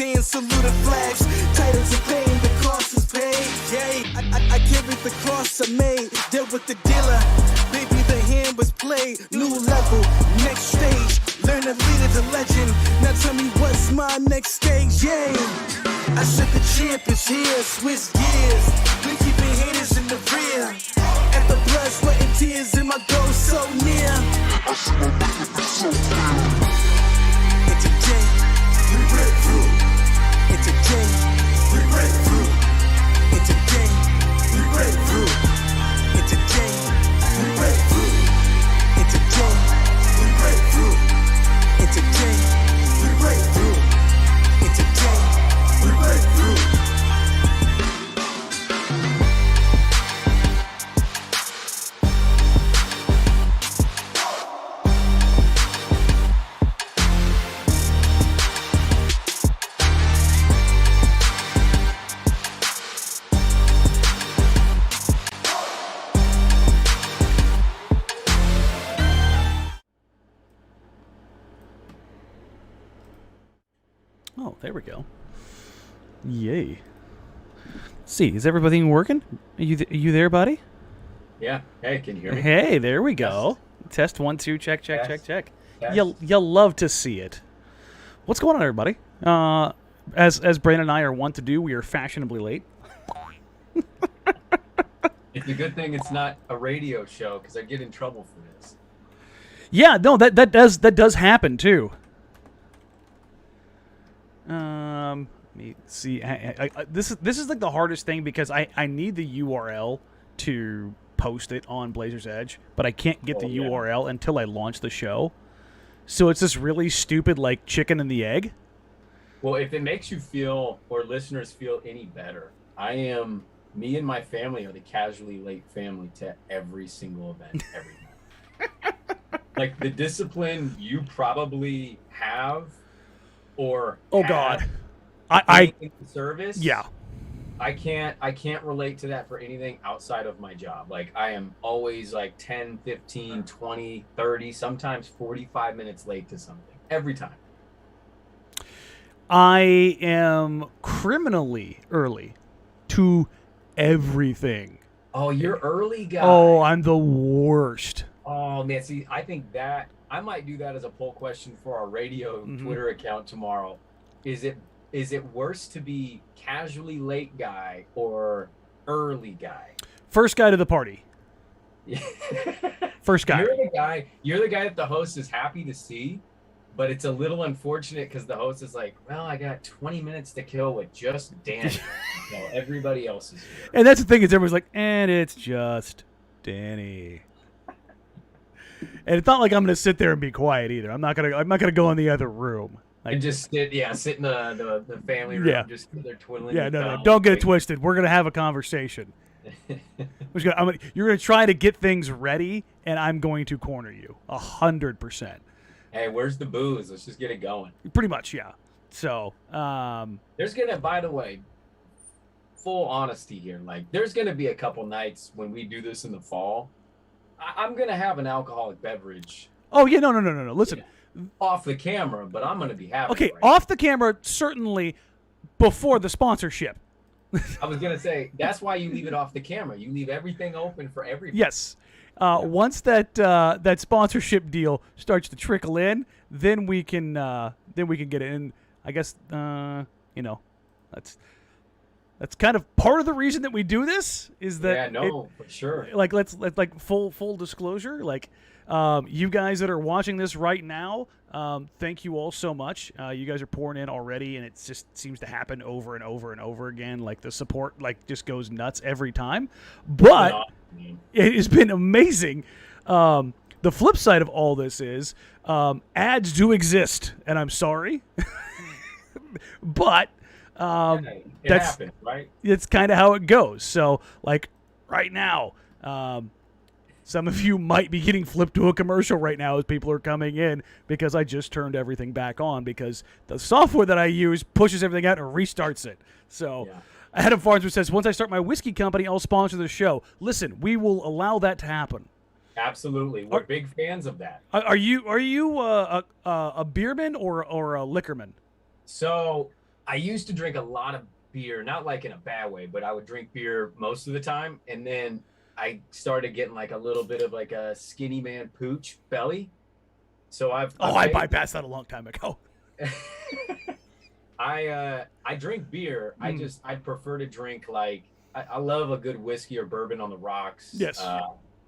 hands, saluted flags, titles of fame, the cost is paid. Yay, I carried the cross I made, dealt with the dealer. Baby, the hand was played, new level, next stage. Learn to lead as a legend. Now tell me what's my next stage. Yay, I said the champ is here, switch gears. Been keeping haters in the rear. At the blood, sweat, and tears, and my goal so near. I see my life so clear. It's a day, we break through. It's a day, we break through. It's a day, we break through. It's a day, we break through. It's a day, we break through. It's a day, we break through. It's a day, we break through. Oh, there we go. Yay. Let's see, is everything working? Are you there, buddy? Yeah. Hey, can you hear me? Hey, there we go. Yes. Test 1 2 check. Yes. You'll love to see it. What's going on, everybody? As Brandon and I are wont to do, we are fashionably late. It's a good thing it's not a radio show because I get in trouble for this. Yeah, no, that does happen too. Let me see. This is like the hardest thing because I need the URL to post it on Blazers Edge, but I can't get the URL until I launch the show. So it's this really stupid like chicken and the egg. Well, if it makes you feel or listeners feel any better, me and my family are the casually late family to every single event every night. Like the discipline you probably have. Or God, I service. Yeah, I can't relate to that for anything outside of my job. Like I am always like 10, 15, 20, 30, sometimes 45 minutes late to something every time. I am criminally early to everything. Oh, you're early guy. Oh, I'm the worst. Oh man, see, I think that I might do that as a poll question for our radio Twitter account tomorrow. Is it worse to be casually late guy or early guy? First guy to the party. First guy. You're the guy that the host is happy to see, but it's a little unfortunate because the host is like, well, I got 20 minutes to kill with just Danny. Everybody else is here. And that's the thing is everyone's like, and it's just Danny. And it's not like I'm going to sit there and be quiet either. I'm not gonna go in the other room. Like, and just sit in the family room, just sit there twiddling. Yeah, no, don't get it twisted. We're gonna have a conversation. You're gonna try to get things ready, and I'm going to corner you 100%. Hey, where's the booze? Let's just get it going. Pretty much, yeah. So, there's gonna, by the way, full honesty here. Like, there's gonna be a couple nights when we do this in the fall. I'm going to have an alcoholic beverage. Oh, yeah, no. Listen. Off the camera, but I'm going to be having okay, it right off the camera, certainly before the sponsorship. I was going to say, that's why you leave it off the camera. You leave everything open for everybody. Yes. Once that sponsorship deal starts to trickle in, then we can get it in. I guess, that's kind of part of the reason that we do this is that for sure. Like let's full disclosure. Like you guys that are watching this right now, thank you all so much. You guys are pouring in already, and it just seems to happen over and over and over again. Like the support just goes nuts every time. But it has been amazing. The flip side of all this is ads do exist, and I'm sorry, but. That's happens, right? It's kind of how it goes. So, like right now, some of you might be getting flipped to a commercial right now as people are coming in because I just turned everything back on because the software that I use pushes everything out and restarts it. So, Adam Farnsworth says, "Once I start my whiskey company, I'll sponsor the show." Listen, we will allow that to happen. Absolutely, we're big fans of that. Are you a beerman or a liquorman? So. I used to drink a lot of beer, not like in a bad way, but I would drink beer most of the time. And then I started getting like a little bit of like a skinny man pooch belly. So I bypassed that a long time ago. I drink beer. I'd prefer to drink like I love a good whiskey or bourbon on the rocks. Yes.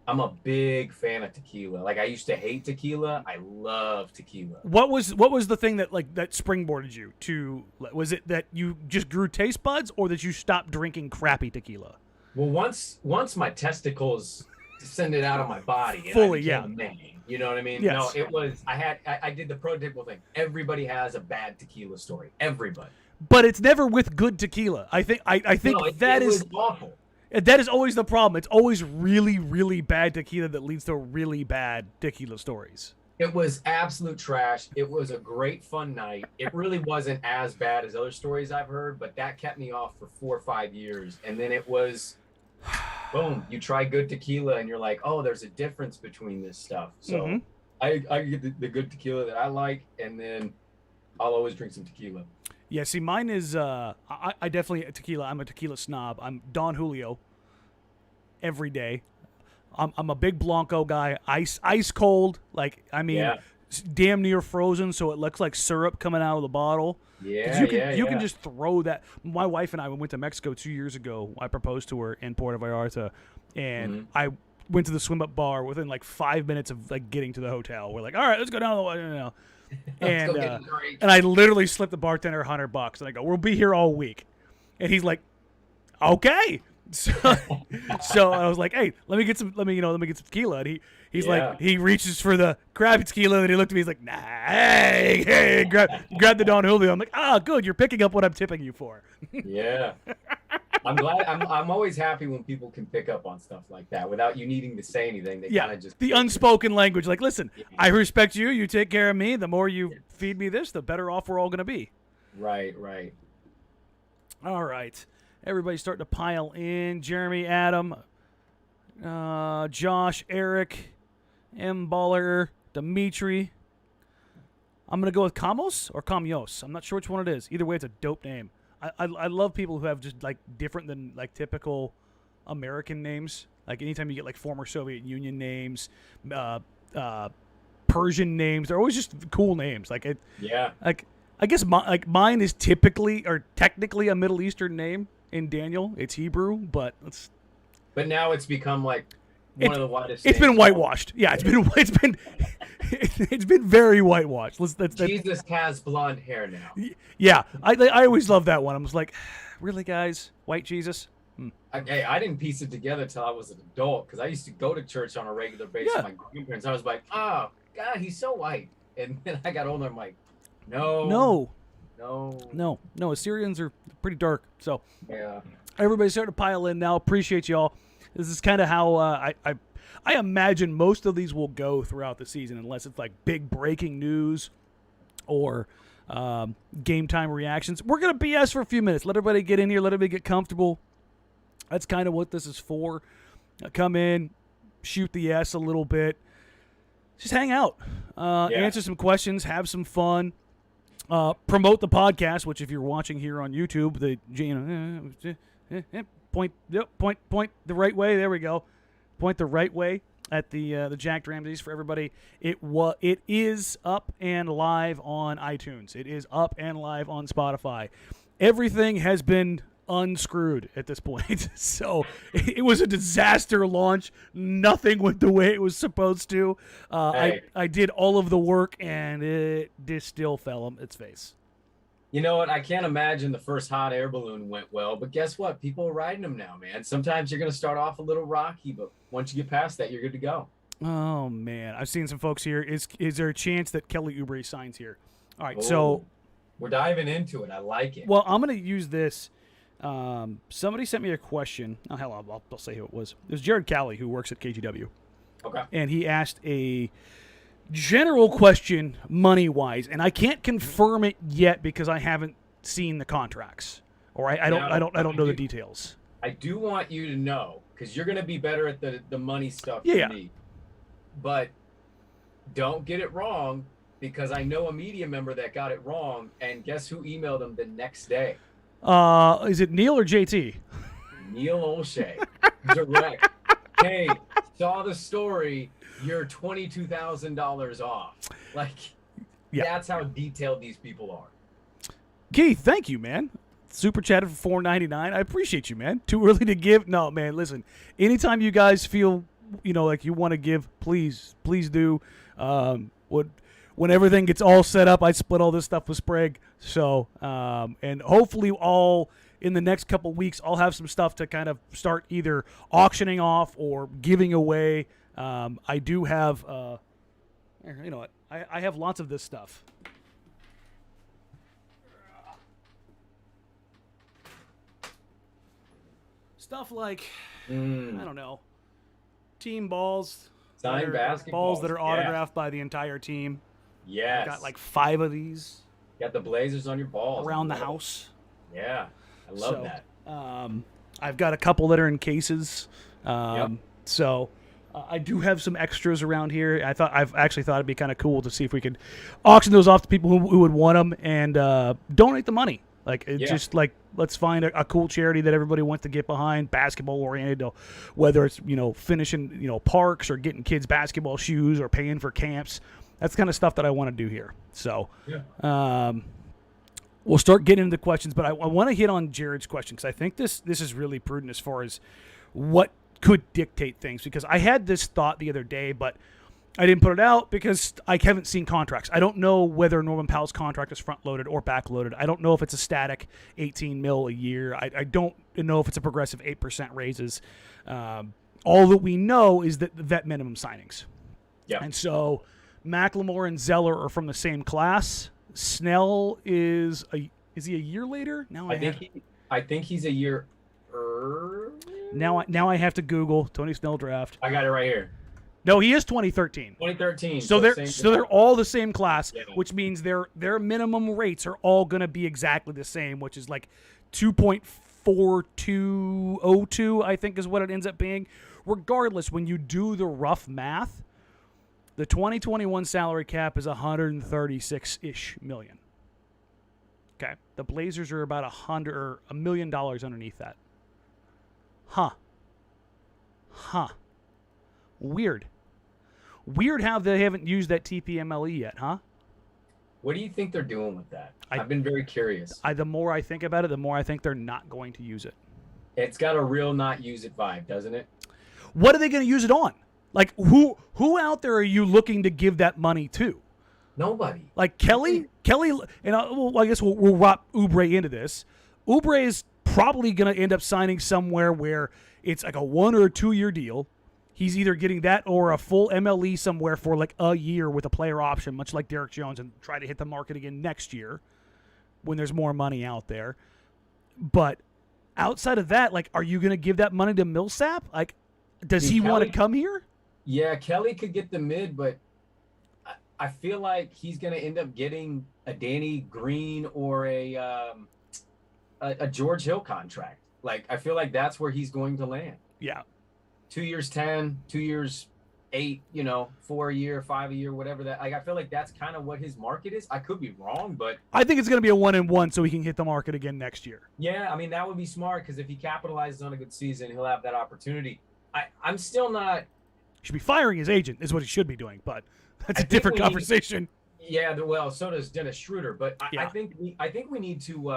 I'm a big fan of tequila. Like I used to hate tequila. I love tequila. What was the thing that springboarded you to? Was it that you just grew taste buds, or that you stopped drinking crappy tequila? Well, once my testicles descended out of my body, and fully, I became a man, you know what I mean? Yes. No, it was I did the prototypical thing. Everybody has a bad tequila story. Everybody. But it's never with good tequila. I think that is awful. That is always the problem. It's always really, really bad tequila that leads to really bad tequila stories. It was absolute trash. It was a great fun night. It really wasn't as bad as other stories I've heard, but that kept me off for 4 or 5 years. And then it was, boom, you try good tequila and you're like, oh, there's a difference between this stuff. So I get the good tequila that I like, and then I'll always drink some tequila. Yeah, see, mine is, I definitely, tequila, I'm a tequila snob. I'm Don Julio every day. I'm a big Blanco guy, ice cold, damn near frozen, so it looks like syrup coming out of the bottle. Yeah, you can just throw that. My wife and I went to Mexico 2 years ago. I proposed to her in Puerto Vallarta, and I went to the swim-up bar within 5 minutes of getting to the hotel. We're like, all right, let's go down the way, And I literally slipped the bartender $100, and I go, "We'll be here all week," and he's like, "Okay." So I was like, "Hey, let me get some tequila." And he's like, he reaches for the crappy tequila, and he looked at me. He's like, "Nah, hey, grab the Don Julio." I'm like, "Ah, good, you're picking up what I'm tipping you for." Yeah. I'm glad. I'm always happy when people can pick up on stuff like that without you needing to say anything. They kind of just the unspoken language. Like, listen, I respect you. You take care of me. The more you feed me this, the better off we're all going to be. Right. All right. Everybody's starting to pile in. Jeremy, Adam, Josh, Eric, M. Baller, Dimitri. I'm going to go with Kamos or Kamyos. I'm not sure which one it is. Either way, it's a dope name. I love people who have just different than typical American names. Anytime you get former Soviet Union names, Persian names, they're always just cool names. I guess mine is typically or technically a Middle Eastern name in Daniel. It's Hebrew, but now it's become one of the whitest. It's been whitewashed. Yeah, it's been very whitewashed. Jesus has blonde hair now. Yeah, I always love that one. I was like, really, guys, white Jesus? I didn't piece it together till I was an adult, because I used to go to church on a regular basis with my grandparents. I was like, oh God, he's so white. And then I got older. I'm like, no. Assyrians are pretty dark. So yeah, everybody's starting to pile in now. Appreciate y'all. This is kind of how I imagine most of these will go throughout the season, unless it's big breaking news or game time reactions. We're going to BS for a few minutes. Let everybody get in here. Let everybody get comfortable. That's kind of what this is for. Come in, shoot the S a little bit. Just hang out. Answer some questions. Have some fun. Promote the podcast, which if you're watching here on YouTube, point the right way. There we go. Point the right way at the Jacked Ramsays for everybody. It is up and live on iTunes. It is up and live on Spotify. Everything has been unscrewed at this point. So it was a disaster launch. Nothing went the way it was supposed to. I did all of the work, and it just still fell on its face. You know what? I can't imagine the first hot air balloon went well, but guess what? People are riding them now, man. Sometimes you're going to start off a little rocky, but once you get past that, you're good to go. Oh, man. I've seen some folks here. Is there a chance that Kelly Oubre signs here? All right, so we're diving into it. I like it. Well, I'm going to use this. Somebody sent me a question. Oh, hell, I'll say who it was. It was Jared Calley, who works at KGW. Okay. And he asked a general question money-wise, and I can't confirm it yet because I haven't seen the contracts, or I don't know the details. I do want you to know, because you're going to be better at the money stuff than me. But don't get it wrong. because I know a media member that got it wrong, and guess who emailed him the next day? Is it Neil or JT? Neil Olshey. Direct. Hey, saw the story. You're $22,000 off. Like, that's how detailed these people are. Keith, thank you, man. Super chatted for $4.99. I appreciate you, man. Too early to give? No, man. Listen, anytime you guys feel, like you want to give, please do. When everything gets all set up, I split all this stuff with Sprague. So, and hopefully all in the next couple weeks, I'll have some stuff to kind of start either auctioning off or giving away. I do have, you know what? I have lots of this stuff. Stuff like, I don't know, team balls. Signed balls that are autographed by the entire team. Yes. I got like 5 of these. Got the Blazers on your balls. Around the house. Yeah. I love that. I've got a couple that are in cases. So I do have some extras around here. I've actually thought it'd be kind of cool to see if we could auction those off to people who would want them and donate the money. Like, just like, let's find a cool charity that everybody wants to get behind, basketball oriented, whether it's, finishing, parks or getting kids basketball shoes or paying for camps. That's the kind of stuff that I want to do here. So, we'll start getting into questions, but I want to hit on Jared's question because I think this is really prudent as far as what could dictate things, because I had this thought the other day, but I didn't put it out because I haven't seen contracts. I don't know whether Norman Powell's contract is front-loaded or back-loaded. I don't know if it's a static $18 million a year. I don't know if it's a progressive 8% raises. All that we know is that the vet minimum signings. Yeah. And so McLemore and Zeller are from the same class. Snell is he a year later? I think he's a year early. Now I have to Google Tony Snell draft. I got it right here. No, he is 2013. 2013. So they're all the same class, yeah. Which means their minimum rates are all going to be exactly the same, which is like 2.4202, I think is what it ends up being. Regardless, when you do the rough math, the 2021 salary cap is $136-ish million. Okay, the Blazers are about $1 million underneath that. Huh. Weird how they haven't used that TPMLE yet, huh? What do you think they're doing with that? I've been very curious. The more I think about it, the more I think they're not going to use it. It's got a real not use it vibe, doesn't it? What are they going to use it on? Like, who out there are you looking to give that money to? Nobody. Like Kelly, and I guess we'll wrap Oubre into this. Oubre is probably going to end up signing somewhere where it's like a 1 or 2 year deal. He's either getting that or a full MLE somewhere for like a year with a player option, much like Derek Jones, and try to hit the market again next year when there's more money out there. But outside of that, like, are you going to give that money to Millsap? Like, does he want to come here? Yeah, Kelly could get the mid, but I feel like he's going to end up getting a Danny Green or a George Hill contract. Like, I feel like that's where he's going to land. Yeah. 2 years 10, 2 years 8, 4 a year, 5 a year, whatever that. Like, I feel like that's kind of what his market is. I could be wrong, but I think it's going to be a 1-and-1 so he can hit the market again next year. Yeah, I mean, that would be smart because if he capitalizes on a good season, he'll have that opportunity. I'm still not. He should be firing his agent is what he should be doing, but that's a different conversation. Yeah, well, so does Dennis Schroeder, but I think we need to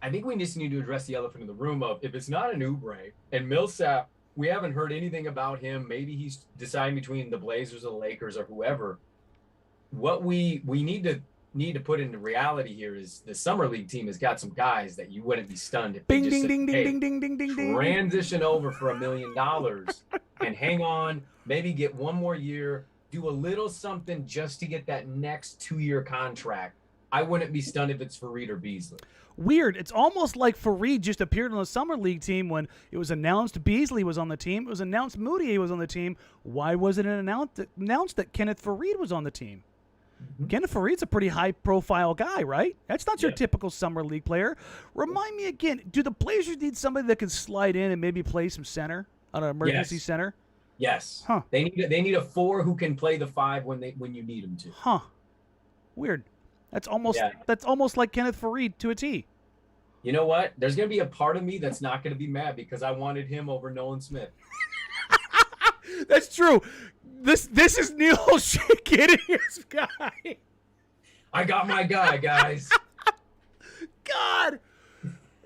address the elephant in the room of if it's not an Oubre and Millsap. We haven't heard anything about him. Maybe he's deciding between the Blazers or the Lakers or whoever. What we need to put into reality here is the summer league team has got some guys that you wouldn't be stunned if they just transition over for $1 million and hang on, maybe get one more year, do a little something just to get that next 2-year contract. I wouldn't be stunned if it's Fareed or Beasley. Weird. It's almost like Fareed just appeared on the summer league team when it was announced Beasley was on the team. It was announced Moutier was on the team. Why wasn't it announced that Kenneth Fareed was on the team? Mm-hmm. Kenneth Fareed's a pretty high-profile guy, right? That's not your typical summer league player. Remind me again, do the Blazers need somebody that can slide in and maybe play some center on an emergency center? Yes. Huh. They need a 4 who can play the 5 when you need them to. Huh. Weird. That's almost like Kenneth Faried to a T. You know what? There's going to be a part of me that's not going to be mad because I wanted him over Nolan Smith. That's true. This is Neil O'Shea getting his guy. I got my guy, guys. God.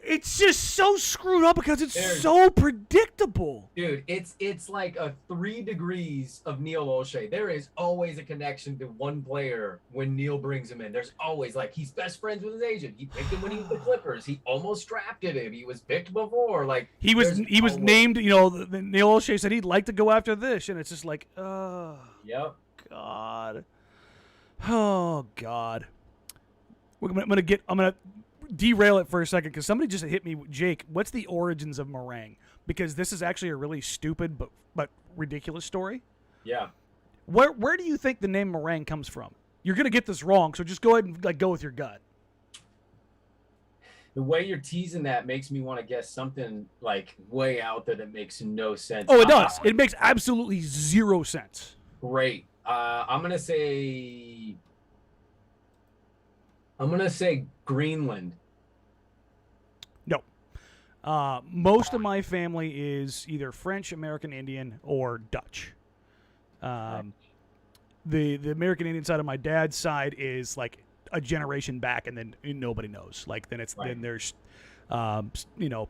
It's just so screwed up because it's so predictable. Dude, it's like a 3 degrees of Neil O'Shea. There is always a connection to one player when Neil brings him in. There's always, like, he's best friends with his agent. He picked him when he was the Clippers. He almost drafted him. He was picked before. Like, he was named, Neil O'Shea said he'd like to go after this, and it's just like, yep. God. Oh, God. I'm gonna derail it for a second because somebody just hit me. Jake, what's the origins of Marang? Because this is actually a really stupid but ridiculous story. Yeah. Where do you think the name Marang comes from? You're gonna get this wrong, so just go ahead and go with your gut. The way you're teasing that makes me want to guess something like way out there that makes no sense. Oh, it does. It makes absolutely zero sense. Great. I'm gonna say Greenland. No. Most of my family is either French, American Indian, or Dutch. The American Indian side of my dad's side is like a generation back, and then nobody knows. Like then there's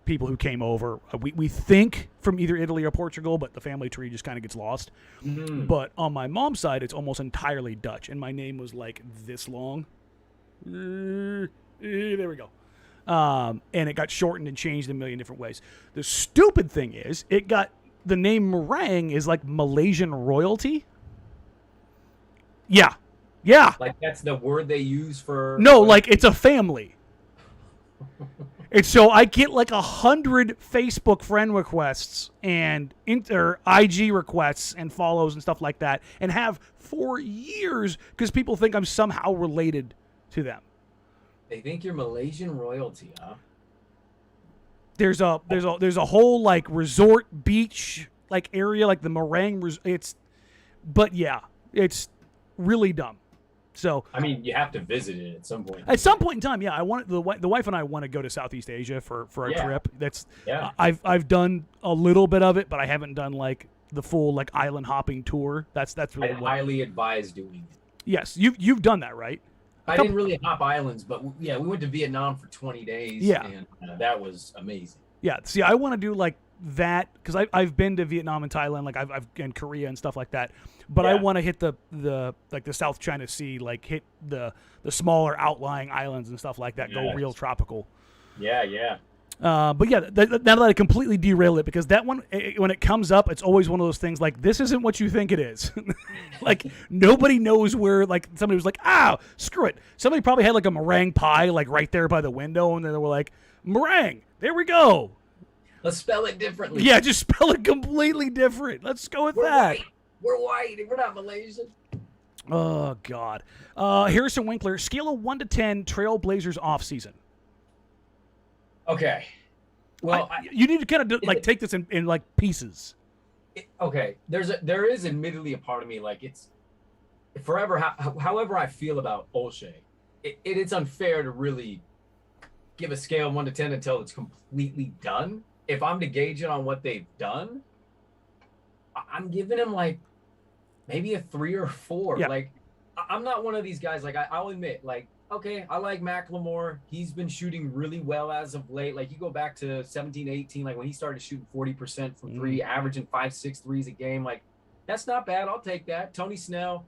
people who came over. We think from either Italy or Portugal, but the family tree just kind of gets lost. Mm. But on my mom's side, it's almost entirely Dutch, and my name was like this long. There we go. And it got shortened and changed in a million different ways. The stupid thing is, the name Marang is like Malaysian royalty. Yeah. Like that's the word they use for. No, like it's a family. And so I get like 100 Facebook friend requests and IG requests and follows and stuff like that, and have for years because people think I'm somehow related to them. They think you're Malaysian royalty, huh? There's a whole like resort beach like area like the Marang. It's really dumb. So I mean, you have to visit it at some point. At some point in time, yeah. I want the wife and I want to go to Southeast Asia for a trip. I've done a little bit of it, but I haven't done like the full like island hopping tour. That's really I highly advise doing it. Yes, you've done that, right? I didn't really hop islands, but we went to Vietnam for 20 days. Yeah, and that was amazing. Yeah, see, I want to do like that because I've been to Vietnam and Thailand, like I've and Korea and stuff like that. But I want to hit the South China Sea, like hit the smaller outlying islands and stuff like that. Go real tropical. Yeah. But yeah, now that I completely derail it, because that one, when it comes up, it's always one of those things like, this isn't what you think it is. Like, nobody knows where, like, somebody was like, screw it. Somebody probably had, like, a meringue pie, like, right there by the window, and then they were like, meringue, there we go. Let's spell it differently. Yeah, just spell it completely different. Let's go with that. White. We're white. We're not Malaysian. Oh, God. Harrison Winkler, scale of 1 to 10, Trailblazers offseason. Okay. Well, you need to kind of take this in like pieces. Okay. There is admittedly a part of me, like, it's forever. However I feel about O'Shea, it's unfair to really give a scale of 1 to 10 until it's completely done. If I'm to gauge it on what they've done, I'm giving him like maybe a 3 or 4. Yeah. Like, I'm not one of these guys. Like, I'll admit, like, okay, I like McLemore. He's been shooting really well as of late. Like, you go back to 17, 18, like when he started shooting 40% from 3, averaging 5-6 threes a game. Like, that's not bad. I'll take that. Tony Snell,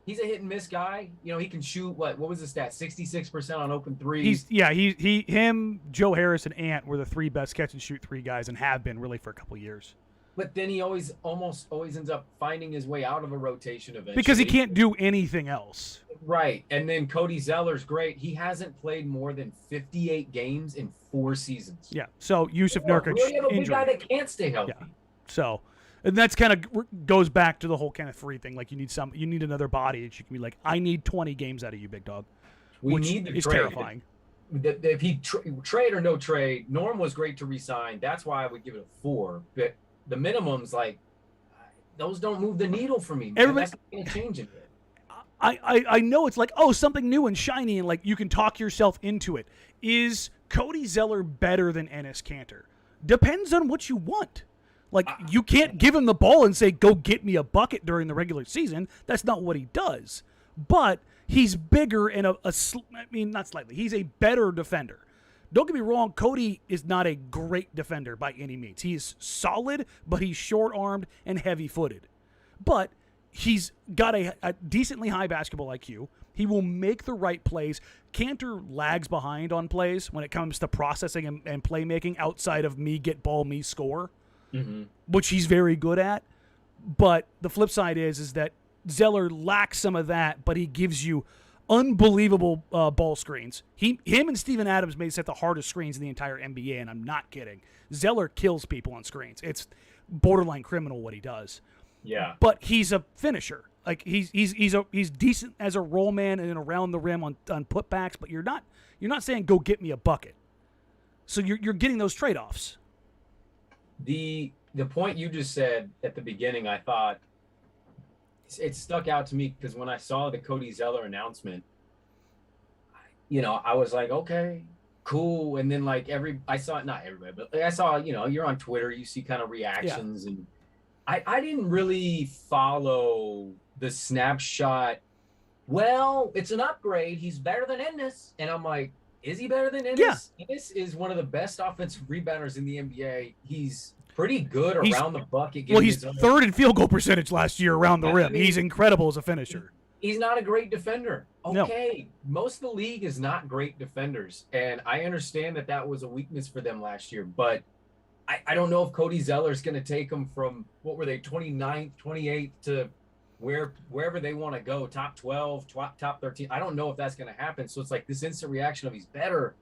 he's a hit and miss guy. You know, he can shoot what was the stat? 66% on open threes. Him, Joe Harris, and Ant were the 3 best catch and shoot 3 guys, and have been really for a couple years. But then he almost always ends up finding his way out of a rotation eventually. Because he can't do anything else. Right. And then Cody Zeller's great. He hasn't played more than 58 games in 4 seasons. Yeah. So Yusuf Nurkic really have a big guy that can't stay healthy. Yeah. So, and that's kind of goes back to the whole kind of free thing. Like, you need another body that you can be like, I need 20 games out of you, big dog. We need the is trade. Terrifying. If he trade or no trade, Norm was great to re-sign. That's why I would give it a 4. But the minimums, like, those don't move the needle for me. That's not going to change it. I know it's like, oh, something new and shiny, and like you can talk yourself into it. Is Cody Zeller better than Enes Kanter? Depends on what you want. Like, you can't give him the ball and say, go get me a bucket during the regular season. That's not what he does. But he's bigger and not slightly. He's a better defender. Don't get me wrong, Cody is not a great defender by any means. He's solid, but he's short-armed and heavy-footed. But he's got a decently high basketball IQ. He will make the right plays. Kanter lags behind on plays when it comes to processing and playmaking outside of me get ball, me score, which he's very good at. But the flip side is that Zeller lacks some of that, but he gives you unbelievable ball screens. Him and Steven Adams may set the hardest screens in the entire NBA, and I'm not kidding. Zeller kills people on screens. It's borderline criminal what he does. Yeah. But he's a finisher. Like he's decent as a roll man and around the rim on putbacks, but you're not saying go get me a bucket. So you're getting those trade-offs. The point you just said at the beginning, I thought it stuck out to me because when I saw the Cody Zeller announcement, I was like, okay, cool. And then like I saw it, not everybody, but I saw, you're on Twitter, you see kind of reactions, and I didn't really follow the snapshot. Well, it's an upgrade. He's better than Ennis. And I'm like, is he better than Ennis? Yeah. Ennis is one of the best offensive rebounders in the NBA. He's pretty good around the bucket. Well, he's third in field goal percentage last year around the rim. He's incredible as a finisher. He's not a great defender. Okay. No. Most of the league is not great defenders. And I understand that was a weakness for them last year. But I don't know if Cody Zeller is going to take them from, what were they, 29th, 28th to wherever they want to go, top 12, top 13. I don't know if that's going to happen. So it's like this instant reaction of he's better.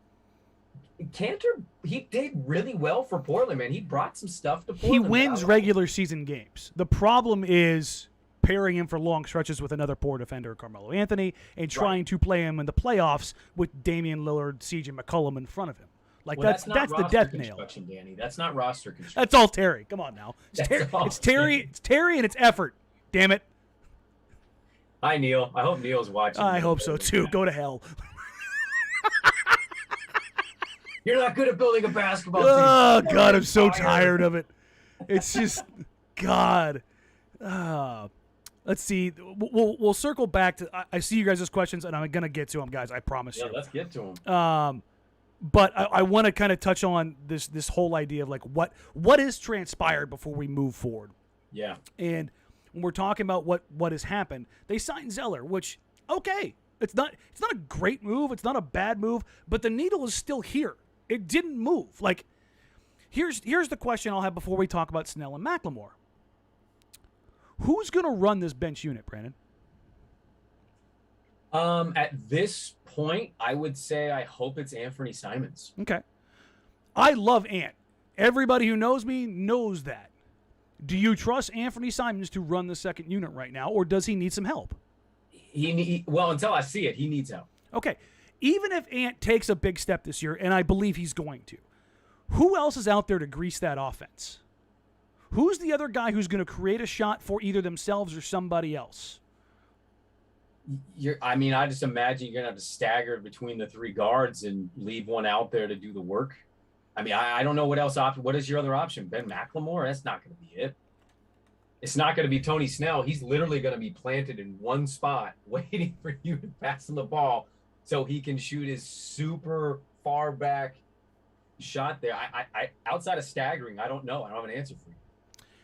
Kanter, he did really well for Portland, man. He brought some stuff to Portland. He wins regular season games. The problem is pairing him for long stretches with another poor defender, Carmelo Anthony, and trying to play him in the playoffs with Damian Lillard, CJ McCollum in front of him. Like, that's the death nail. Danny. That's not roster construction. That's all Terry. Come on now. It's Terry and it's effort. Damn it. Hi, Neil. I hope Neil's watching. I hope so, too. Go to hell. You're not good at building a basketball team. Oh, God, I'm so tired of it. It's just, God. Let's see. We'll circle back to, I see you guys' questions, and I'm going to get to them, guys. I promise you. Yeah, let's get to them. But I want to kind of touch on this whole idea of, like, what is transpired before we move forward. Yeah. And when we're talking about what has happened, they signed Zeller, which, okay, it's not a great move, it's not a bad move, but the needle is still here. It didn't move. Like, here's the question I'll have before we talk about Snell and McLemore. Who's going to run this bench unit, Brandon? At this point, I would say I hope it's Anthony Simons. Okay. I love Ant. Everybody who knows me knows that. Do you trust Anthony Simons to run the second unit right now, or does he need some help? Well, until I see it, he needs help. Okay. Even if Ant takes a big step this year, and I believe he's going to, who else is out there to grease that offense? Who's the other guy who's going to create a shot for either themselves or somebody else? I just imagine you're going to have to stagger between the three guards and leave one out there to do the work. I don't know what else option. What is your other option? Ben McLemore? That's not going to be it. It's not going to be Tony Snell. He's literally going to be planted in one spot waiting for you to pass him the ball so he can shoot his super far back shot there. I outside of staggering, I don't know. I don't have an answer for you.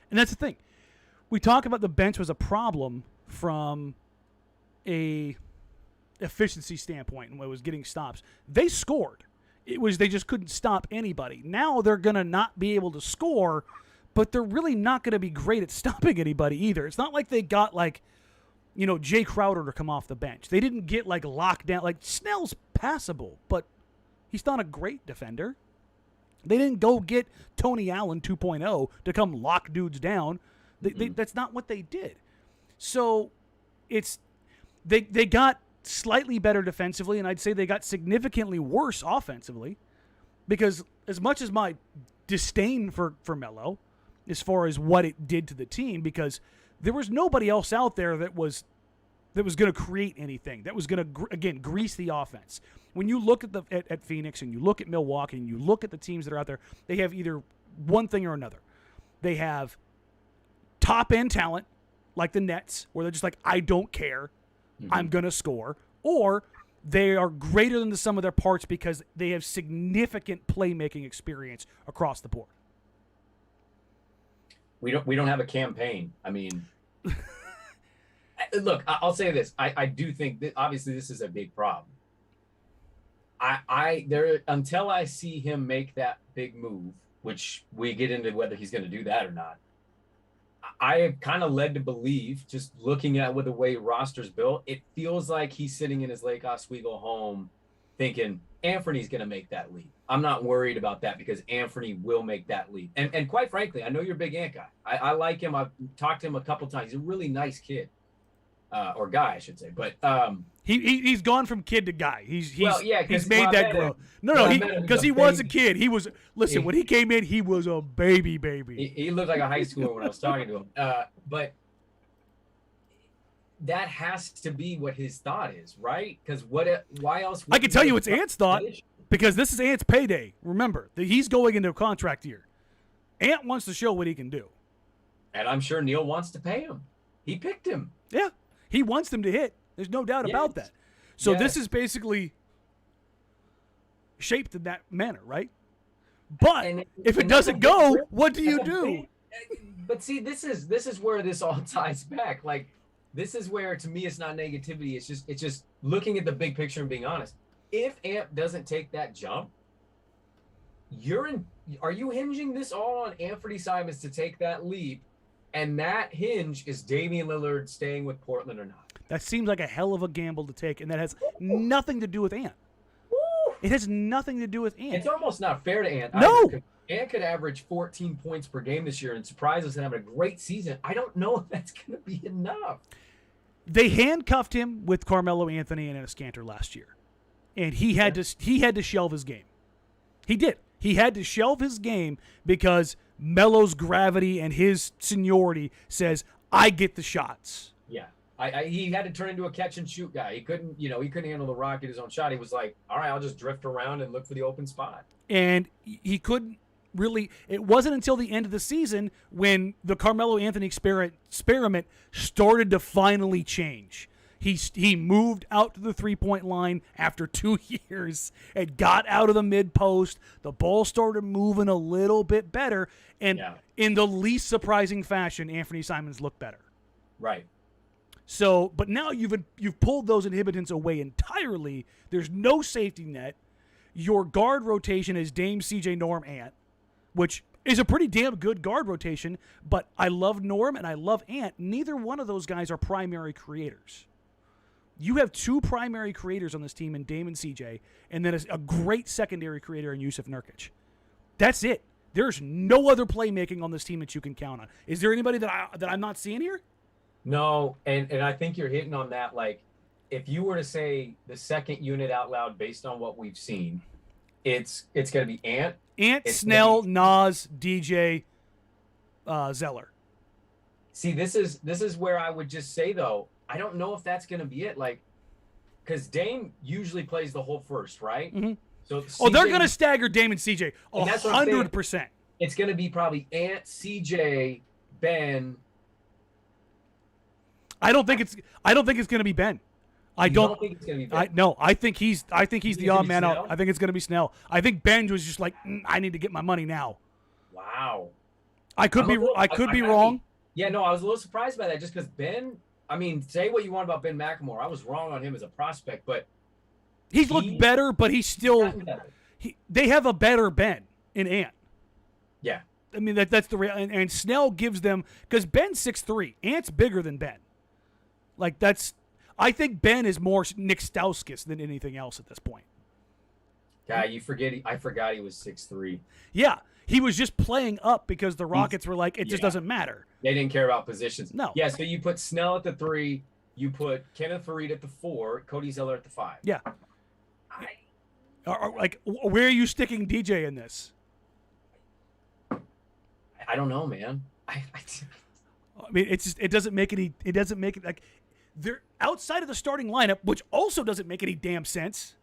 And that's the thing. We talk about the bench was a problem from a efficiency standpoint and what was getting stops. They scored. It was they just couldn't stop anybody. Now they're going to not be able to score, but they're really not going to be great at stopping anybody either. It's not like they got Jay Crowder to come off the bench. They didn't get locked down. Like Snell's passable, but he's not a great defender. They didn't go get Tony Allen 2.0 to come lock dudes down. That's not what they did. So they got slightly better defensively, and I'd say they got significantly worse offensively, because as much as my disdain for Melo as far as what it did to the team, because there was nobody else out there that that was going to create anything, that was going to, again, grease the offense. When you look at Phoenix and you look at Milwaukee and you look at the teams that are out there, they have either one thing or another. They have top-end talent, like the Nets, where they're just like, I don't care, I'm going to score. Or they are greater than the sum of their parts because they have significant playmaking experience across the board. We don't have a campaign. I mean, look, I'll say this. I do think that obviously this is a big problem. Until I see him make that big move, which we get into whether he's going to do that or not, I am kind of led to believe, just looking at with the way roster's built, it feels like he's sitting in his Lake Oswego home thinking Anthony's going to make that leap. I'm not worried about that because Anthony will make that leap. And quite frankly, I know you're a big Ant guy. I like him. I've talked to him a couple times. He's a really nice kid. Or guy, I should say. But he's gone from kid to guy. He's made that grow. Because he was a kid. He was when he came in, he was a baby. He looked like a high schooler when I was talking to him. But that has to be what his thought is, right? Because why else? I can tell you it's Ant's thought because this is Ant's payday. Remember that he's going into a contract year. Ant wants to show what he can do, and I'm sure Neil wants to pay him. He picked him. Yeah. He wants them to hit. There's no doubt about that. So this is basically shaped in that manner, right? But if it doesn't go, what do you do? But see, this is where this all ties back. Like, this is where, to me, it's not negativity. It's just looking at the big picture and being honest. If Ant doesn't take that jump, are you hinging this all on Anthony Simons to take that leap? And that hinge is Damian Lillard staying with Portland or not. That seems like a hell of a gamble to take, and that has nothing to do with Ant. It has nothing to do with Ant. It's almost not fair to Ant. No. Ant could average 14 points per game this year and surprise us and have a great season. I don't know if that's going to be enough. They handcuffed him with Carmelo Anthony and Enes Kanter last year, and he had to shelve his game. He did. He had to shelve his game because Melo's gravity and his seniority says, I get the shots. Yeah. He had to turn into a catch and shoot guy. He couldn't handle the rock at his own shot. He was like, all right, I'll just drift around and look for the open spot. And he couldn't really, it wasn't until the end of the season when the Carmelo Anthony experiment started to finally change. He moved out to the three-point line after 2 years and got out of the mid-post. The ball started moving a little bit better. And in the least surprising fashion, Anthony Simons looked better. Right. So, but now you've pulled those inhibitants away entirely. There's no safety net. Your guard rotation is Dame, CJ, Norm, Ant, which is a pretty damn good guard rotation. But I love Norm and I love Ant. Neither one of those guys are primary creators. You have two primary creators on this team in Dame and CJ, and then a great secondary creator in Yusuf Nurkic. That's it. There's no other playmaking on this team that you can count on. Is there anybody that I'm not seeing here? No, and I think you're hitting on that. Like, if you were to say the second unit out loud based on what we've seen, it's going to be Ant, Snell, Nas, DJ, Zeller. See, this is where I would just say, though, I don't know if that's going to be it. Like, because Dame usually plays the whole first, right? Mm-hmm. So they're going to stagger Dame and CJ 100%. It's going to be probably Ant, CJ, Ben. I don't think it's going to be Ben. I don't think it's going to be Ben. I think he's the odd man out. I think it's going to be Snell. I think Ben was just like, I need to get my money now. Wow. I could be wrong. Yeah, no, I was a little surprised by that just because Ben. I mean, say what you want about Ben McLemore. I was wrong on him as a prospect, but he's looked better, but he's still they have a better Ben in Ant. Yeah. I mean, that's the real, and Snell gives them, because Ben's 6'3", Ant's bigger than Ben. Like, I think Ben is more Nick Stauskas than anything else at this point. Yeah, I forgot he was 6'3". Yeah, he was just playing up because the Rockets were like, it just doesn't matter. They didn't care about positions. No. Yeah, so you put Snell at the 3, you put Kenneth Faried at the 4, Cody Zeller at the 5. Yeah. Like, where are you sticking DJ in this? I don't know, man. I mean, it doesn't make it like they're outside of the starting lineup, which also doesn't make any damn sense.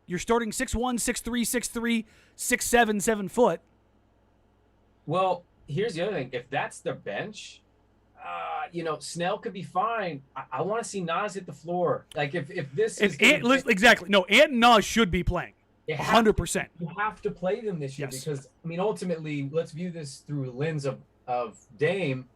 You're starting 6'1", 6'3", 6'3", 6'7", 7 foot. Well, here's the other thing. If that's the bench, Snell could be fine. I want to see Nas hit the floor. Like if this is exactly. No, Ant and Nas should be playing. 100%. You have to play them this year because ultimately, let's view this through the lens of Dame.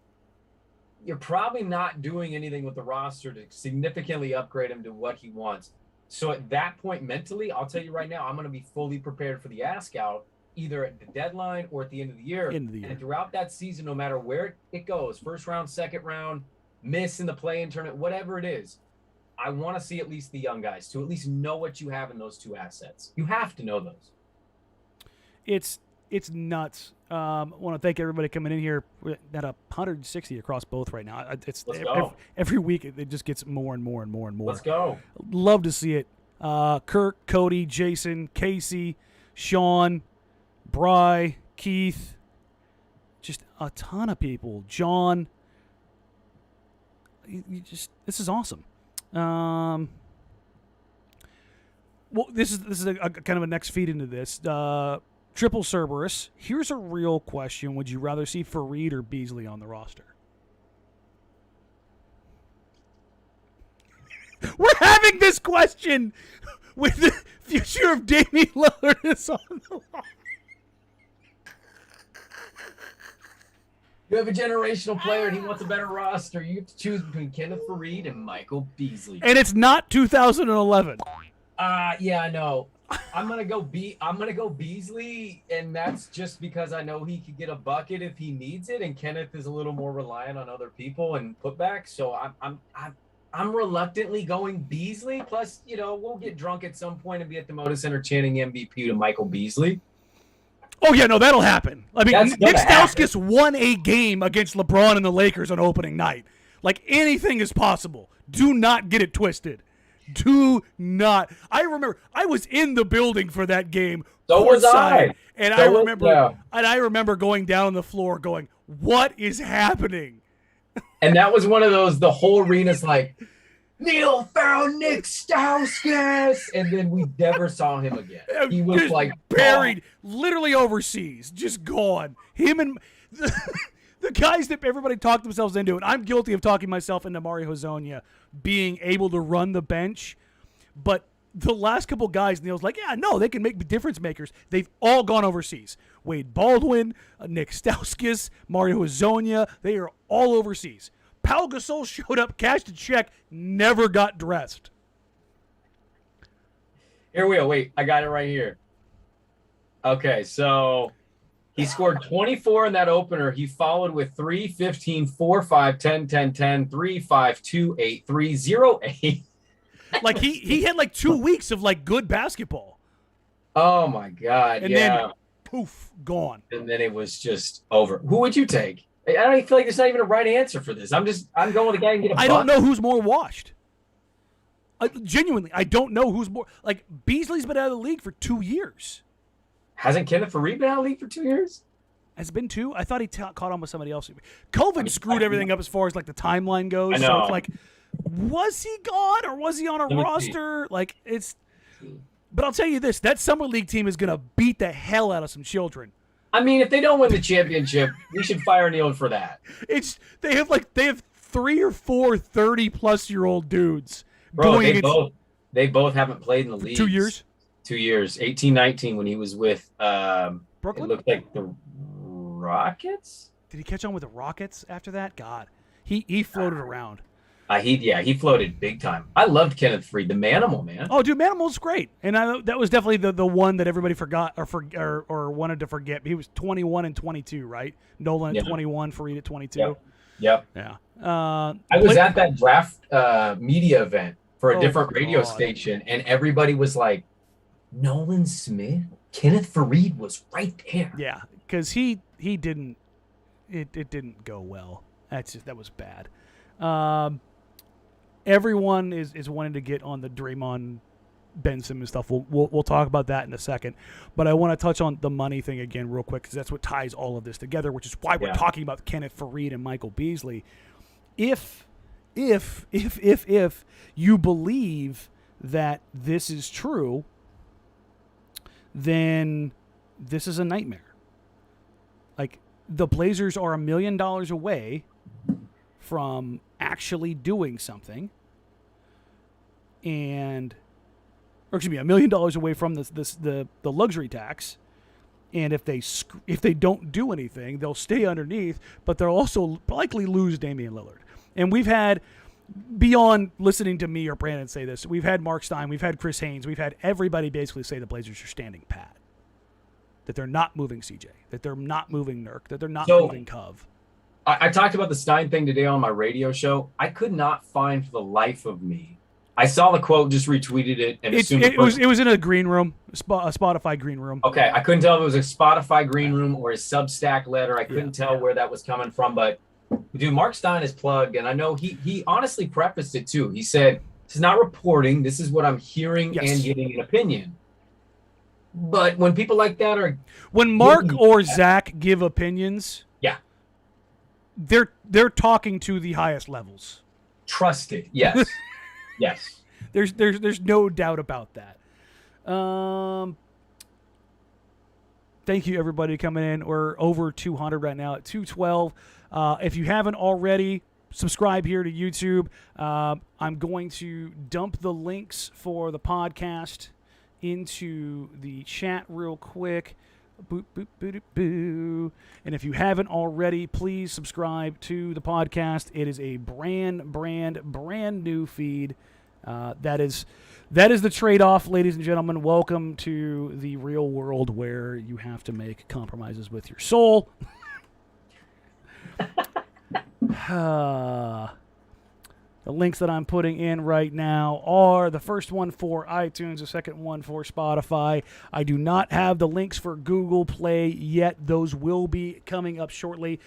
You're probably not doing anything with the roster to significantly upgrade him to what he wants. So at that point, mentally, I'll tell you right now, I'm going to be fully prepared for the ask out, either at the deadline or at the end of the year. And throughout that season, no matter where it goes, first round, second round, miss in the play-in tournament, whatever it is, I want to see at least the young guys to at least know what you have in those two assets. You have to know those. It's nuts. I want to thank everybody coming in here. We're at 160 across both right now. Every week it just gets more and more and more and more. Let's go. Love to see it. Kirk, Cody, Jason, Casey, Sean, Bry, Keith, just a ton of people. John. This is awesome. Well, this is a kind of a next feed into this. Triple Cerberus. Here's a real question: would you rather see Fareed or Beasley on the roster? We're having this question with the future of Damian Lillard is on the line. You have a generational player and he wants a better roster. You have to choose between Kenneth Fareed and Michael Beasley. And it's not 2011. Yeah, I know. I'm gonna go Beasley, and that's just because I know he could get a bucket if he needs it, and Kenneth is a little more reliant on other people and putbacks. So I'm reluctantly going Beasley. Plus, we'll get drunk at some point and be at the Moda Center chanting MVP to Michael Beasley. Oh, yeah, no, that'll happen. I mean, Nick Stauskas won a game against LeBron and the Lakers on opening night. Like, anything is possible. Do not get it twisted. Do not. I remember I was in the building for that game. So was I. And I remember going down on the floor going, what is happening? And that was one of those, the whole arena's like, Neil found Nick Stauskas, and then we never saw him again. He was just like buried, literally overseas, just gone. Him and the guys that everybody talked themselves into, and I'm guilty of talking myself into Mario Hezonja being able to run the bench, but the last couple guys, Neil's like, yeah, no, they can make difference makers. They've all gone overseas. Wade Baldwin, Nick Stauskas, Mario Hezonja, they are all overseas. Pau Gasol showed up, cashed a check, never got dressed. Here we go. Wait, I got it right here. Okay, so he scored 24 in that opener. He followed with 3, 15, 4, 5, 10, 10, 10, 3, 5, 2, 8, 3, 0, 8. Like he had like 2 weeks of like good basketball. Oh my God. And then poof, gone. And then it was just over. Who would you take? I don't even feel like there's not even a right answer for this. I'm going with the guy and get a buck. I don't know who's more washed. Genuinely, I don't know who's more. Like, Beasley's been out of the league for 2 years. Hasn't Kenneth Fareed been out of the league for 2 years? Has it been 2? I thought he caught on with somebody else. COVID screwed everything up as far as, like, the timeline goes. I know. So it's like, was he gone or was he on a roster? See. Like, it's... But I'll tell you this. That summer league team is going to beat the hell out of some children. I mean, if they don't win the championship, we should fire Neil for that. They have 3 or 4 30-plus-year-old dudes. Bro, they both haven't played in the league. 2 years? 2 years. 18-19 when he was with Brooklyn? It looked like the Rockets? Did he catch on with the Rockets after that? God. He floated around. He floated big time. I loved Kenneth Fareed, the Manimal, man. Oh, dude, Manimal's great, and that was definitely the one that everybody forgot or wanted to forget. He was 21 and 22, right? Nolan at 21, Fareed at 22. Yep. Yeah. I was at that draft media event for a different radio station, and everybody was like, "Nolan Smith, Kenneth Fareed was right there." Yeah, because he didn't. It didn't go well. That was bad. Everyone is wanting to get on the Draymond Ben Simmons stuff. We'll talk about that in a second. But I want to touch on the money thing again real quick because that's what ties all of this together, which is why we're talking about Kenneth Fareed and Michael Beasley. If if you believe that this is true, then this is a nightmare. Like, the Blazers are $1 million away from actually doing something, or excuse me, $1 million away from the luxury tax. And if they don't do anything, they'll stay underneath, but they'll also likely lose Damian Lillard. And we've had, beyond listening to me or Brandon say this, we've had Mark Stein, we've had Chris Haynes, we've had everybody basically say the Blazers are standing pat. That they're not moving CJ, that they're not moving Nurk, that they're not moving Cove. I talked about the Stein thing today on my radio show. I could not find for the life of me. I saw the quote, just retweeted it, and assumed it was in a green room, a Spotify green room. Okay, I couldn't tell if it was a Spotify green room or a Substack letter. I couldn't tell where that was coming from, but dude, Mark Stein is plugged, and I know he honestly prefaced it too. He said, "This is not reporting. This is what I'm hearing and getting an opinion." But when people like that are Mark or Zach give opinions, they're talking to the highest levels. Trusted, yes. Yes. There's no doubt about that. Thank you, everybody, coming in. We're over 200 right now at 212. If you haven't already, subscribe here to YouTube. I'm going to dump the links for the podcast into the chat real quick. Boop, boop, boop, boop. And if you haven't already, please subscribe to the podcast. It is a brand new feed. That is the trade-off, ladies and gentlemen. Welcome to the real world where you have to make compromises with your soul. The links that I'm putting in right now are the first one for iTunes, the second one for Spotify. I do not have the links for Google Play yet. Those will be coming up shortly.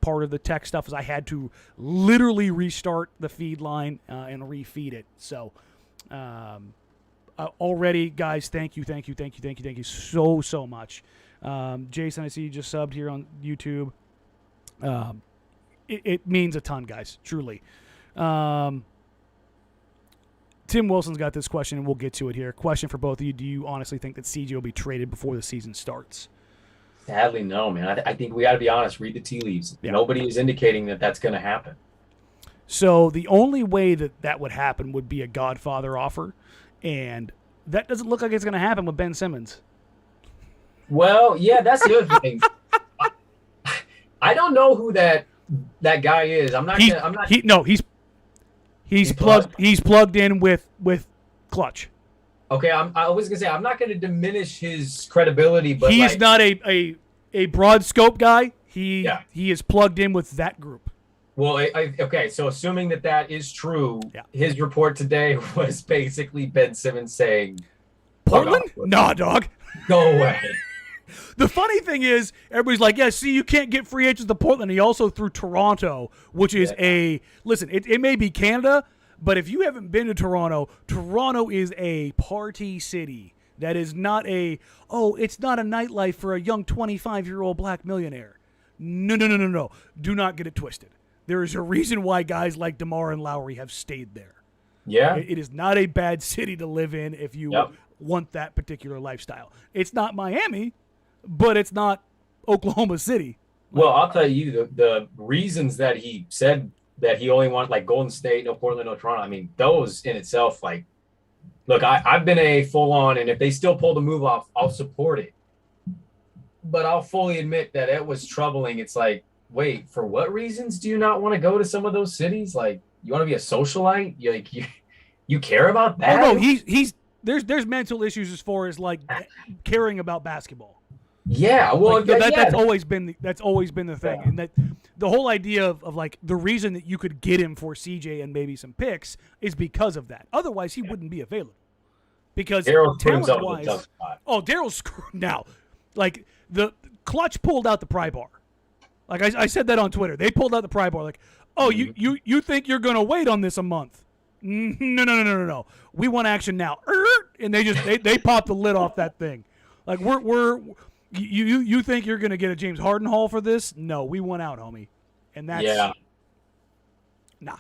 Part of the tech stuff is I had to literally restart the feed line and refeed it. So already, guys, thank you so much. Jason, I see you just subbed here on YouTube. It means a ton, guys, truly. Tim Wilson's got this question, and we'll get to it here. Question for both of you. Do you honestly think that CJ will be traded before the season starts? Sadly, no, man. I think we got to be honest. Read the tea leaves. Yeah. Nobody is indicating that that's going to happen. So the only way that would happen would be a Godfather offer, and that doesn't look like it's going to happen with Ben Simmons. Well, yeah, that's the other thing. I don't know who that guy is. He's plugged in with Clutch. Okay, I was gonna say I'm not gonna diminish his credibility, but he's not a broad scope guy. He is plugged in with that group. Well, okay, so assuming that is true, his report today was basically Ben Simmons saying, "Portland? Nah, dog, go away." The funny thing is, everybody's like, yeah, see, you can't get free agents to Portland. He also threw Toronto, which is listen, it may be Canada, but if you haven't been to Toronto, Toronto is a party city. That is not it's not a nightlife for a young 25-year-old black millionaire. No. Do not get it twisted. There is a reason why guys like DeMar and Lowry have stayed there. Yeah. It is not a bad city to live in if you want that particular lifestyle. It's not Miami, but it's not Oklahoma City. Well, I'll tell you the reasons that he said that he only wanted like Golden State, no Portland, no Toronto. I mean, those in itself, like, look, I've been a full on, and if they still pull the move off, I'll support it. But I'll fully admit that it was troubling. It's like, wait, for what reasons do you not want to go to some of those cities? Like, you want to be a socialite? You care about that? Oh no, there's mental issues as far as like caring about basketball. Yeah, well, like, that's always been the thing, and that the whole idea of like the reason that you could get him for CJ and maybe some picks is because of that. Otherwise, he wouldn't be available. Because talent-wise, Daryl's screwed now. Like the Clutch pulled out the pry bar. Like I said that on Twitter, they pulled out the pry bar. Like, oh, you think you're gonna wait on this a month? No. We want action now. And they popped the lid off that thing. Like you think you're gonna get a James Harden haul for this? No, we went out, homie. And that's nah.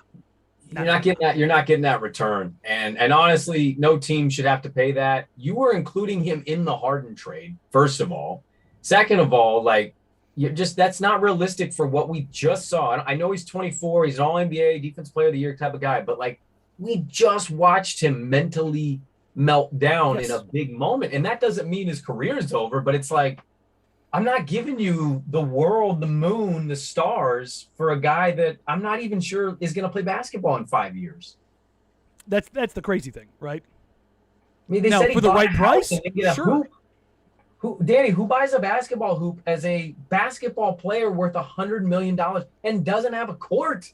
You're not getting that return. And honestly, no team should have to pay that. You were including him in the Harden trade, first of all. Second of all, like, that's not realistic for what we just saw. I know he's 24, he's an all-NBA defense player of the year type of guy, but like, we just watched him mentally melt down in a big moment. And that doesn't mean his career is over, but it's like, I'm not giving you the world, the moon, the stars for a guy that I'm not even sure is going to play basketball in 5 years. That's the crazy thing, right? I mean, they said for the right price, sure. Danny, who buys a basketball hoop as a basketball player worth $100 million and doesn't have a court?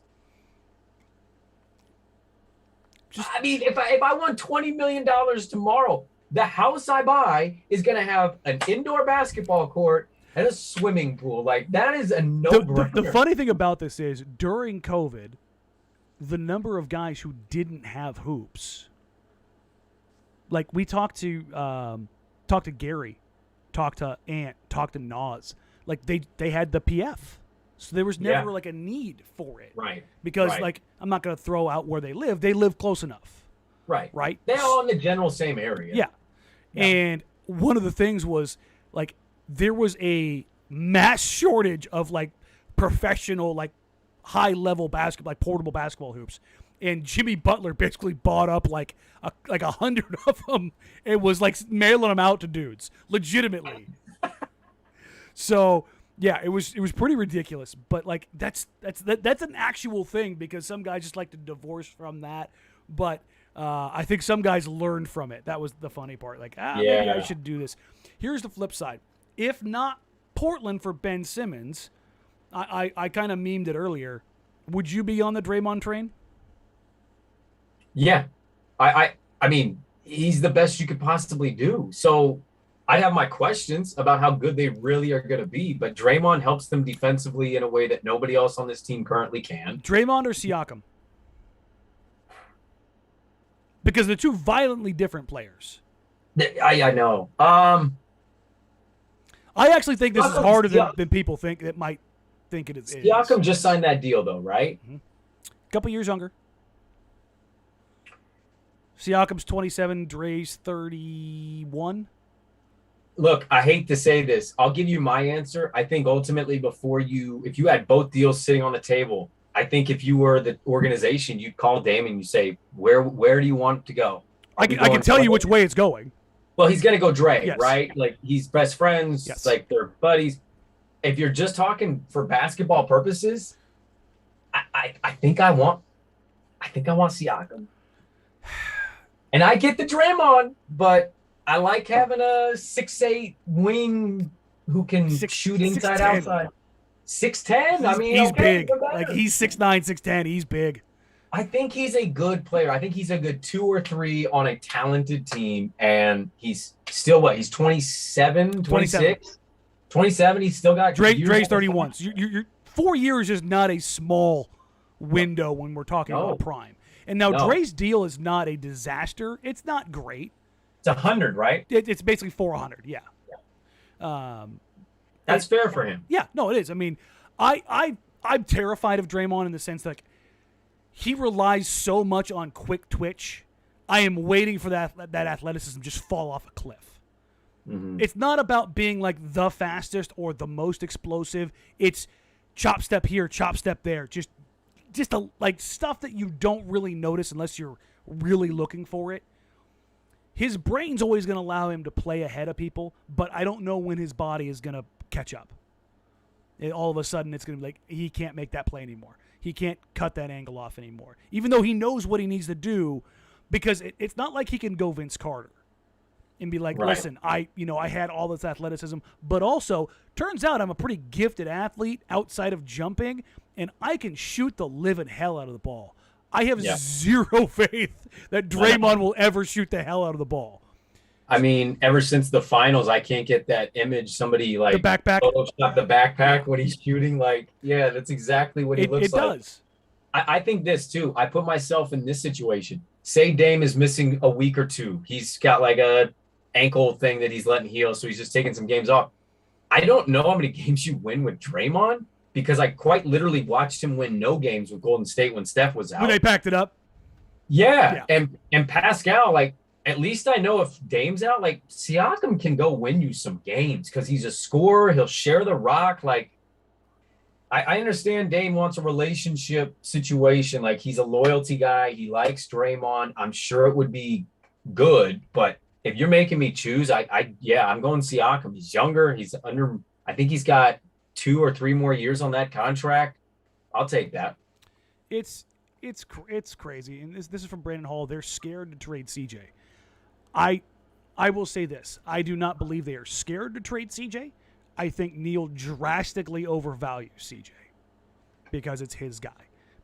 I mean, if I won $20 million tomorrow, the house I buy is going to have an indoor basketball court and a swimming pool. Like, that is a no-brainer. The funny thing about this is, during COVID, the number of guys who didn't have hoops, like, we talked to Gary, talked to Ant, talked to Nas. Like, they had the PF. So there was never, like, a need for it. Right. Because, like, I'm not going to throw out where they live. They live close enough. Right. Right? They're all in the general same area. Yeah. And one of the things was, like, there was a mass shortage of, like, professional, like, high-level basketball, like, portable basketball hoops. And Jimmy Butler basically bought up, like 100 of them and was, like, mailing them out to dudes. Legitimately. So, yeah, it was pretty ridiculous. But, like, that's an actual thing, because some guys just like to divorce from that. But I think some guys learned from it. That was the funny part. Like, maybe I should do this. Here's the flip side. If not Portland for Ben Simmons, I kind of memed it earlier. Would you be on the Draymond train? Yeah. I mean, he's the best you could possibly do. So I have my questions about how good they really are going to be, but Draymond helps them defensively in a way that nobody else on this team currently can. Draymond or Siakam? Because they're two violently different players. I know. I actually think this is harder than people think. It might think it is. Siakam just signed that deal, though, right? Mm-hmm. Couple years younger. Siakam's 27, Dre's 31. Look, I hate to say this. I'll give you my answer. I think ultimately if you had both deals sitting on the table, I think if you were the organization, you'd call Dame and you say, where do you want to go? I can tell you which way it's going. Well, he's going to go Dre, yes. Right? Like, he's best friends. Yes. Like, they're buddies. If you're just talking for basketball purposes, I think I want Siakam. And I get the Draymond, but I like having a 6'8" wing who can shoot inside, 6'10". outside. 6'10"? I mean, he's okay, big. Like, he's 6'9", 6'10". He's big. I think he's a good player. I think he's a good 2 or 3 on a talented team. And he's still what? He's 27, 26? 27. He's still got Dre's 31. So you're 4 years is not a small window when we're talking about prime. And now Dre's deal is not a disaster. It's not great. It's 100, right? It's basically 400. Yeah. That's fair for him. Yeah, no, it is. I mean, I'm terrified of Draymond in the sense that he relies so much on quick twitch. I am waiting for that athleticism just fall off a cliff. Mm-hmm. It's not about being like the fastest or the most explosive. It's chop step here, chop step there. Just like stuff that you don't really notice unless you're really looking for it. His brain's always going to allow him to play ahead of people, but I don't know when his body is going to catch up. All of a sudden, it's going to be like, he can't make that play anymore. He can't cut that angle off anymore. Even though he knows what he needs to do, because it's not like he can go Vince Carter and be like, listen, I had all this athleticism, but also, turns out I'm a pretty gifted athlete outside of jumping, and I can shoot the living hell out of the ball. I have zero faith that Draymond will ever shoot the hell out of the ball. I mean, ever since the finals, I can't get that image. Somebody like the backpack, Photoshopped the backpack when he's shooting. Like, yeah, that's exactly what he looks like. It does. I think this too. I put myself in this situation. Say Dame is missing a week or two. He's got like a ankle thing that he's letting heal, so he's just taking some games off. I don't know how many games you win with Draymond because I quite literally watched him win no games with Golden State when Steph was out. When they packed it up. Yeah. And Pascal, like, at least I know if Dame's out, like, Siakam can go win you some games because he's a scorer. He'll share the rock. Like, I understand Dame wants a relationship situation. Like, he's a loyalty guy. He likes Draymond. I'm sure it would be good, but if you're making me choose, I'm going Siakam. He's younger. I think he's got 2 or 3 more years on that contract. I'll take that. It's crazy. And this is from Brandon Hall. They're scared to trade CJ. I will say this. I do not believe they are scared to trade CJ. I think Neil drastically overvalues CJ because it's his guy.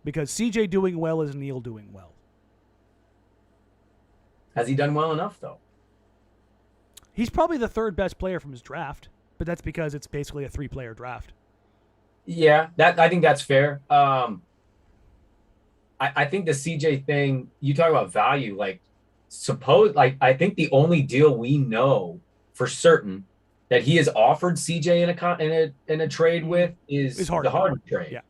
Because CJ doing well is Neil doing well. Has he done well enough, though? He's probably the 3rd best player from his draft, but that's because it's basically a 3-player draft. Yeah, I think that's fair. I think the CJ thing, you talk about value, like, I think the only deal we know for certain that he has offered CJ in a trade with is the Harden trade. Yeah.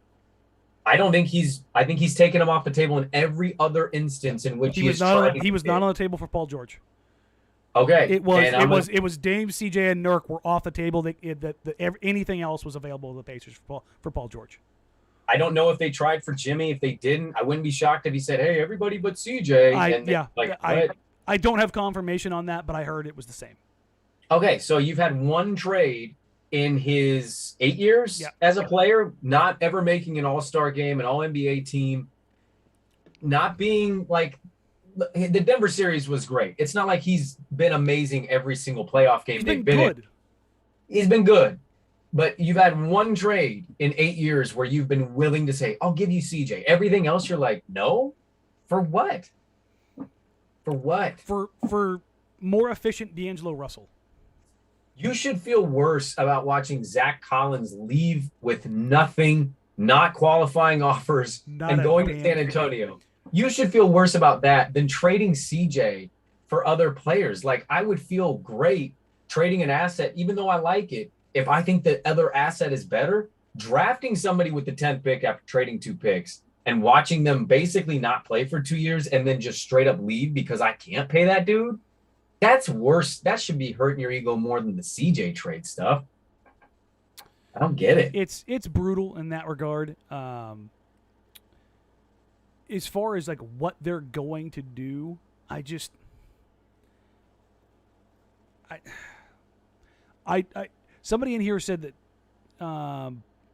I think he's taken him off the table in every other instance in which he was not on the table for Paul George. Okay. It was Dame, CJ, and Nurk were off the table. Anything else was available to the Pacers for Paul George. I don't know if they tried for Jimmy. If they didn't, I wouldn't be shocked if he said, "Hey, everybody but CJ." I don't have confirmation on that, but I heard it was the same. Okay, so you've had one trade in his 8 years as a player, not ever making an All-Star game, an All-NBA team, not being like the Denver series was great. It's not like he's been amazing every single playoff game they've been in. He's been good. But you've had one trade in 8 years where you've been willing to say, I'll give you CJ. Everything else you're like, no? For what? For what? For more efficient D'Angelo Russell. You should feel worse about watching Zach Collins leave with nothing, not qualifying offers, and going to San Antonio. You should feel worse about that than trading CJ for other players. Like, I would feel great trading an asset, even though I like it. If I think the other asset is better, drafting somebody with the 10th pick after trading 2 picks and watching them basically not play for 2 years and then just straight up leave because I can't pay that dude, that's worse. That should be hurting your ego more than the CJ trade stuff. I don't get it. It's brutal in that regard. As far as like what they're going to do, I somebody in here said that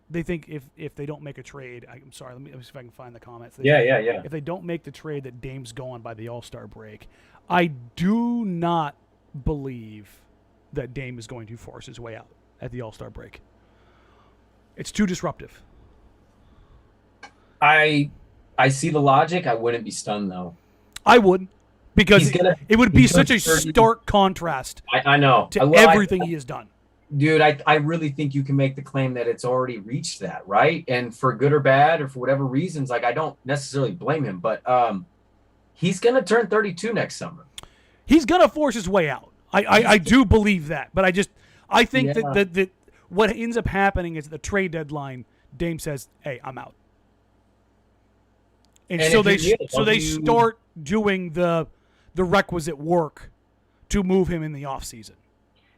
they think if they don't make a trade, I'm sorry, let me see if I can find the comments. Yeah. If they don't make the trade, that Dame's gone by the All-Star break. I do not believe that Dame is going to force his way out at the All-Star break. It's too disruptive. I see the logic. I wouldn't be stunned, though. I would, because it would be such a stark contrast I know. to everything he has done. Dude, I really think you can make the claim that it's already reached that, right? And for good or bad or for whatever reasons, like, I don't necessarily blame him, but he's going to turn 32 next summer. He's going to force his way out. I do believe that, but I think that what ends up happening is at the trade deadline, Dame says, "Hey, I'm out." And so they start doing the requisite work to move him in the offseason.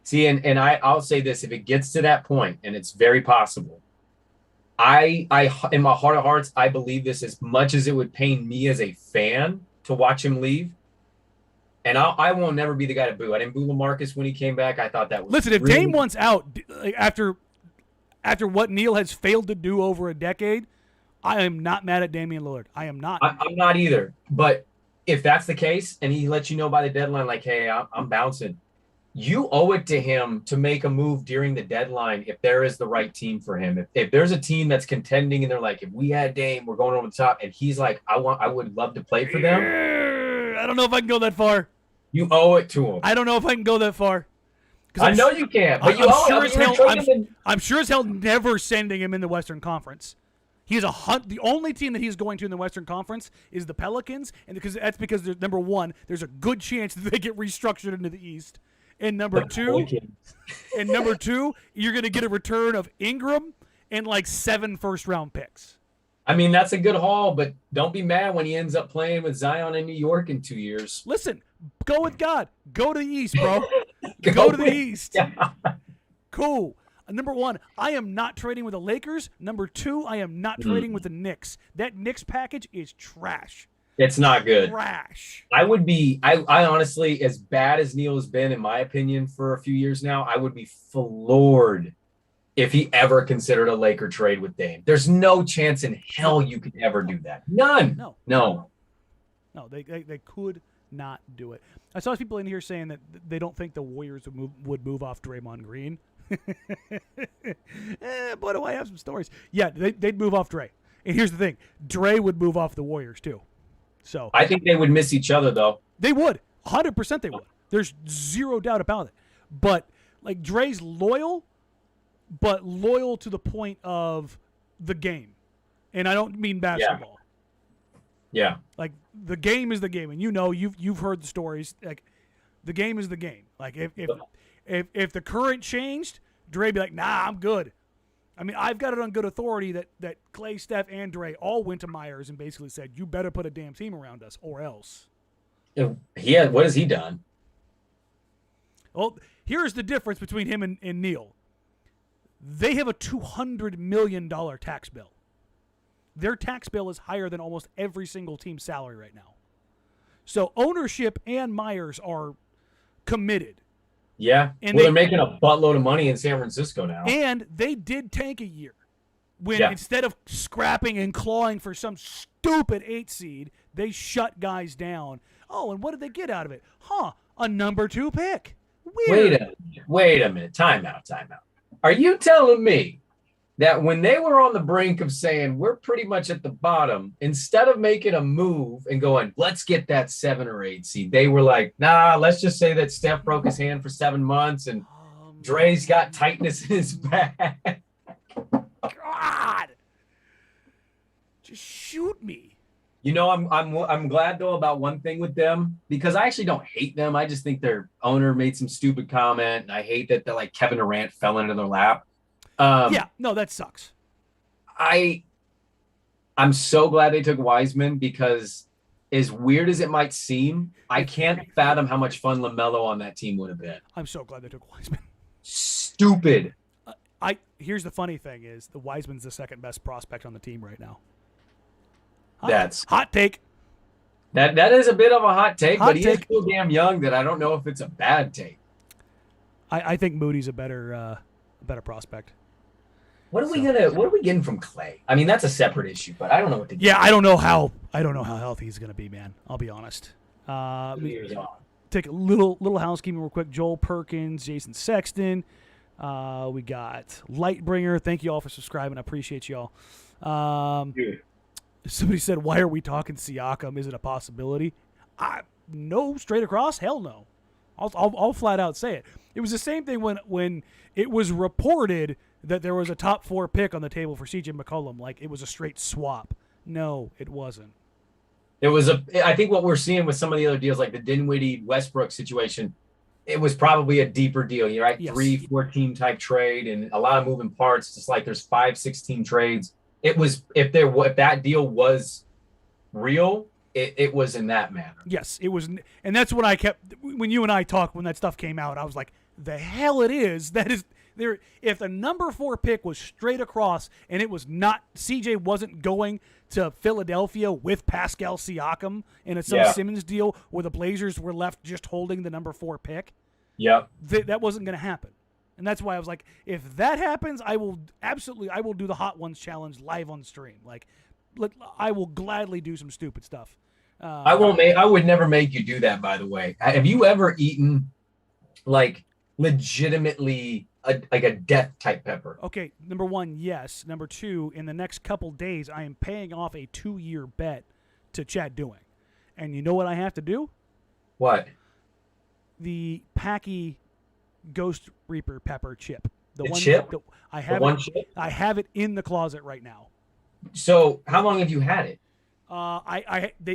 See, and I'll say this, if it gets to that point, and it's very possible, I in my heart of hearts, I believe this as much as it would pain me as a fan to watch him leave. And I won't never be the guy to boo. I didn't boo LaMarcus when he came back. I thought that was Listen, if Dame wants out after what Neil has failed to do over a decade, I am not mad at Damian Lillard. I am not. I'm not either. But if that's the case and he lets you know by the deadline, like, hey, I'm bouncing, you owe it to him to make a move during the deadline if there is the right team for him. If there's a team that's contending and they're like, if we had Dame, we're going over the top, and he's like, I would love to play for them. I don't know if I can go that far. You owe it to him. I don't know if I can go that far. I know you can't, but I'm sure as hell never sending him in the Western Conference. The only team that he's going to in the Western Conference is the Pelicans, and that's because number one, there's a good chance that they get restructured into the East, and number two, you're going to get a return of Ingram and like 7 first-round picks. I mean, that's a good haul, but don't be mad when he ends up playing with Zion in New York in 2 years. Listen, go with God. Go to the East, bro. Go to the East. Yeah. Cool. Number 1, I am not trading with the Lakers. Number 2, I am not trading with the Knicks. That Knicks package is trash. It's not good. Trash. I honestly, as bad as Neil has been, in my opinion, for a few years now, I would be floored if he ever considered a Laker trade with Dame. There's no chance in hell you could ever do that. None. No, they could not do it. I saw people in here saying that they don't think the Warriors would move off Draymond Green. Boy, do I have some stories. Yeah, they'd move off Dre. And here's the thing. Dre would move off the Warriors, too. So I think they would miss each other, though. They would. 100% they would. There's zero doubt about it. But, like, Dre's loyal, but loyal to the point of the game. And I don't mean basketball. Yeah. Like, the game is the game. And you've heard the stories. Like, the game is the game. Like, if the current changed, Dre'd be like, nah, I'm good. I mean, I've got it on good authority that Klay, Steph, and Dre all went to Myers and basically said, you better put a damn team around us or else. What has he done? Well, here's the difference between him and Neil. They have a $200 million tax bill. Their tax bill is higher than almost every single team's salary right now. So ownership and Myers are committed. Yeah. And they're making a buttload of money in San Francisco now. And they did tank a year when instead of scrapping and clawing for some stupid 8 seed, they shut guys down. Oh, and what did they get out of it? A number 2 pick. Weird. Wait a minute. Time out. Are you telling me that when they were on the brink of saying we're pretty much at the bottom, instead of making a move and going, let's get that 7 or 8 seed, they were like, nah, let's just say that Steph broke his hand for 7 months and Dre's got tightness in his back. God, just shoot me. You know, I'm glad though about one thing with them, because I actually don't hate them. I just think their owner made some stupid comment, and I hate that they're like Kevin Durant fell into their lap. That sucks. I'm so glad they took Wiseman, because as weird as it might seem, I can't fathom how much fun LaMelo on that team would have been. I'm so glad they took Wiseman. Stupid. Here's the funny thing is the Wiseman's the second best prospect on the team right now. That's hot take. That is a bit of a hot take, but he is so damn young that I don't know if it's a bad take. I think Moody's a better prospect. What are we getting from Klay? I mean, that's a separate issue, but I don't know what to do. Yeah, I don't know how healthy he's gonna be, man. I'll be honest. Take a little housekeeping real quick. Joel Perkins, Jason Sexton. We got Lightbringer. Thank you all for subscribing. I appreciate y'all. Somebody said, why are we talking Siakam? Is it a possibility? No, straight across? Hell no. I'll flat out say it. It was the same thing when it was reported that there was a top 4 pick on the table for CJ McCollum. Like, it was a straight swap. No, it wasn't. I think what we're seeing with some of the other deals, like the Dinwiddie Westbrook situation, it was probably a deeper deal. You're right. Yes. 3-4 team type trade and a lot of moving parts. Just like there's 5-6 team trades. It was, if that deal was real, it was in that manner. Yes, it was. And that's what I kept, when you and I talked, when that stuff came out, I was like, the hell it is. That is there. If the number 4 pick was straight across and it was not, CJ wasn't going to Philadelphia with Pascal Siakam in a Simmons deal where the Blazers were left just holding the number 4 pick. Yeah. That wasn't going to happen. And that's why I was like, if that happens, I will do the Hot Ones challenge live on stream. Like, I will gladly do some stupid stuff. I would never make you do that, by the way. Have you ever eaten like legitimately a death type pepper? Okay, number 1, yes. Number 2, in the next couple days, I am paying off a 2-year bet to Chad Doing. And you know what I have to do? What? The Packy Ghost Reaper pepper chip. The chip? I have it in the closet right now. So how long have you had it?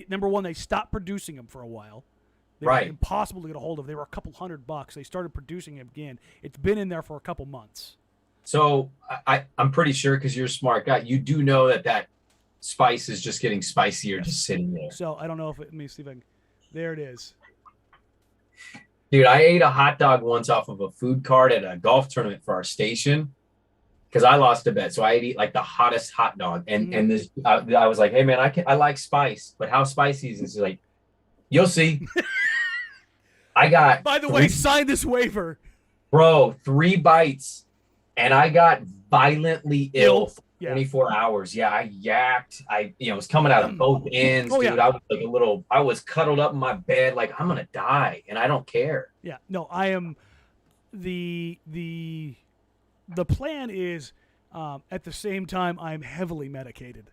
Number 1, they stopped producing them for a while. They were impossible to get a hold of. They were a couple $100. They started producing them again. It's been in there for a couple months. So I'm pretty sure, because you're a smart guy, you do know that spice is just getting spicier just sitting there. So I don't know if let me see if I can. There it is. Dude, I ate a hot dog once off of a food cart at a golf tournament for our station because I lost a bet. So I ate like the hottest hot dog. And this I was like, hey man, I like spice, but how spicy is this? He's like, you'll see. I got By the way, sign this waiver. Bro, 3 bites and I got violently ill for Yeah. 24 hours. Yeah, I yacked. It was coming out of both ends, dude. Yeah. I was like I was cuddled up in my bed like I'm gonna die, and I don't care. Yeah, no, I am. The plan is, at the same time, I'm heavily medicated,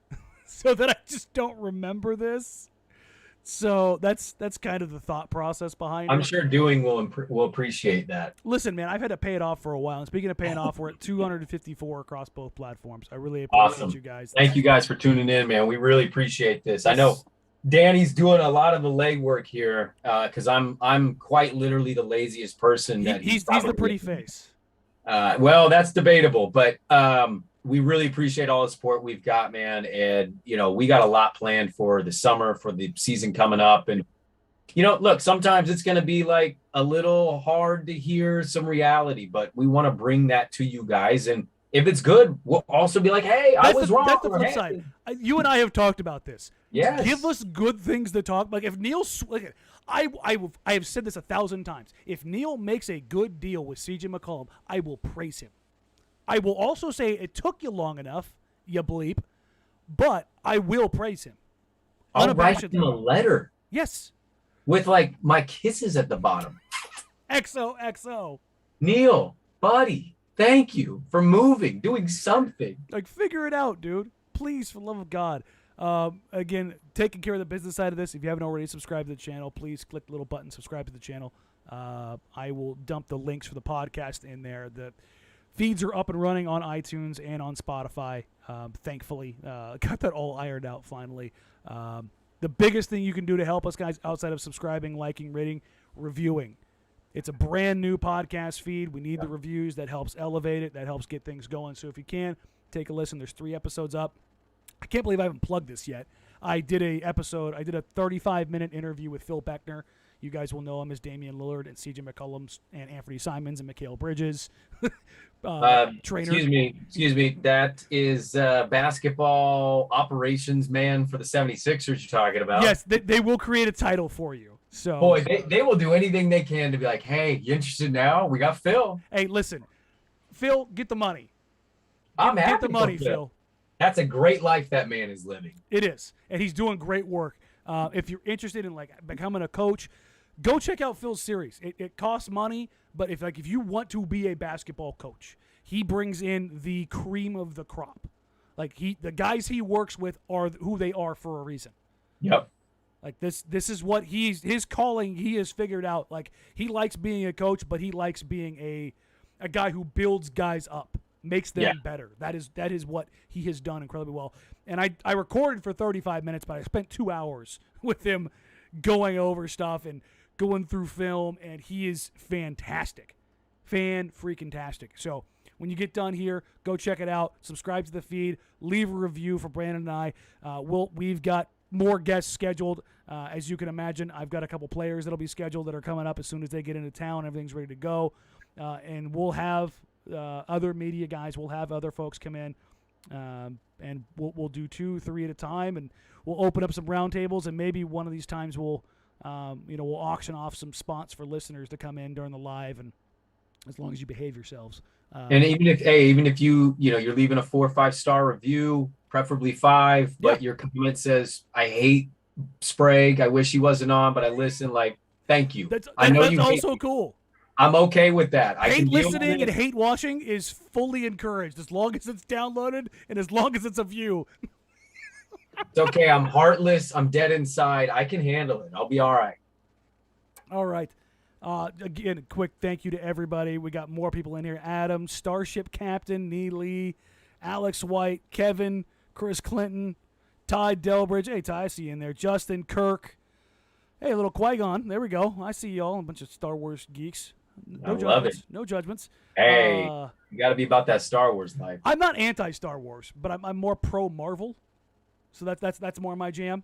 so that I just don't remember this. So that's kind of the thought process behind it. I'm sure Doing will appreciate that. Listen, man, I've had to pay it off for a while. And speaking of paying off, we're at 254 across both platforms. I really appreciate you guys. Thank you guys for tuning in, man. We really appreciate this. I know Danny's doing a lot of the legwork here because I'm quite literally the laziest person. He's the pretty face. Well, that's debatable, but we really appreciate all the support we've got, man. And, we got a lot planned for the summer, for the season coming up. And, look, sometimes it's going to be like a little hard to hear some reality, but we want to bring that to you guys. And if it's good, we'll also be like, hey, I was wrong. That's the flip side. You and I have talked about this. Yes. Give us good things to talk. Like if Neil, I have said this 1,000 times. If Neil makes a good deal with CJ McCollum, I will praise him. I will also say it took you long enough, you bleep, but I will praise him. I'll write him a letter. Yes. With like my kisses at the bottom. XOXO. Neil, buddy, thank you for doing something. Like figure it out, dude. Please, for the love of God. Again, taking care of the business side of this. If you haven't already subscribed to the channel, please click the little button, subscribe to the channel. I will dump the links for the podcast in there. The feeds are up and running on iTunes and on Spotify. Thankfully, got that all ironed out finally. The biggest thing you can do to help us, guys, outside of subscribing, liking, rating, reviewing. It's a brand new podcast feed. We need the reviews. That helps elevate it. That helps get things going. So if you can, take a listen. There's 3 episodes up. I can't believe I haven't plugged this yet. I did a 35-minute interview with Phil Beckner. You guys will know him as Damian Lillard and CJ McCollum and Anthony Simons and Mikal Bridges. Trainer. Excuse me. That is basketball operations man for the 76ers you're talking about. Yes, they will create a title for you. So, boy, they will do anything they can to be like, hey, you interested now? We got Phil. Hey, listen, Phil, get the money. I'm happy get the money, Phil. That's a great life that man is living. It is, and he's doing great work. If you're interested in becoming a coach, go check out Phil's series. It costs money, but if you want to be a basketball coach, he brings in the cream of the crop. The guys he works with are who they are for a reason. Yep. This is what his calling. He has figured out. He likes being a coach, but he likes being a guy who builds guys up, makes them better. That is what he has done incredibly well. And I recorded for 35 minutes, but I spent 2 hours with him going over stuff and going through film, and he is fantastic. Fan-freaking-tastic. So when you get done here, go check it out. Subscribe to the feed. Leave a review for Brandon and I. We've got more guests scheduled. As you can imagine, I've got a couple players that'll be scheduled that are coming up as soon as they get into town. Everything's ready to go. And we'll have other media guys. We'll have other folks come in. And we'll do 2, 3 at a time. And we'll open up some roundtables. And maybe one of these times we'll auction off some spots for listeners to come in during the live. And as long as you behave yourselves. And even if you're leaving a 4 or 5-star review, preferably 5, but your comment says, I hate Sprague. I wish he wasn't on, but I listen. Thank you. That's you also cool. I'm okay with that. Hate listening and hate watching is fully encouraged as long as it's downloaded and as long as it's a view. It's okay. I'm heartless. I'm dead inside. I can handle it. I'll be all right. All right. Again, a quick thank you to everybody. We got more people in here. Adam, Starship Captain, Neely, Alex White, Kevin, Chris Clinton, Ty Delbridge. Hey, Ty, I see you in there. Justin, Kirk. Hey, a little Qui-Gon. There we go. I see y'all, a bunch of Star Wars geeks. No I love judgments. it. No judgments. Hey, you got to be about that Star Wars life. I'm not anti-Star Wars, but I'm more pro Marvel. So that's more my jam.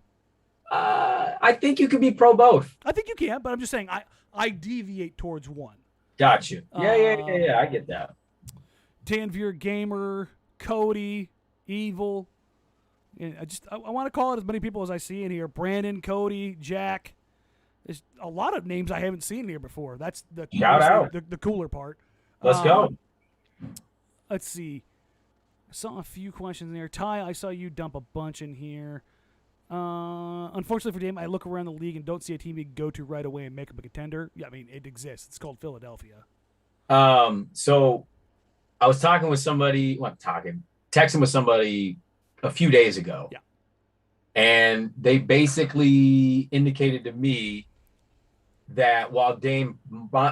I think you could be pro both. I think you can, but I'm just saying I deviate towards one. Got you. Yeah. I get that. Tanvir Gamer, Cody, Evil. And I want to call it as many people as I see in here. Brandon, Cody, Jack. There's a lot of names I haven't seen here before. That's the Shout out. the cooler part. Let's go. Let's see. I saw a few questions in there. Ty, I saw you dump a bunch in here. Unfortunately for Dame, I look around the league and don't see a team we can go to right away and make them a contender. Yeah, I mean, it exists. It's called Philadelphia. So I was talking with somebody, texting with somebody a few days ago. Yeah. And they basically indicated to me that while Dame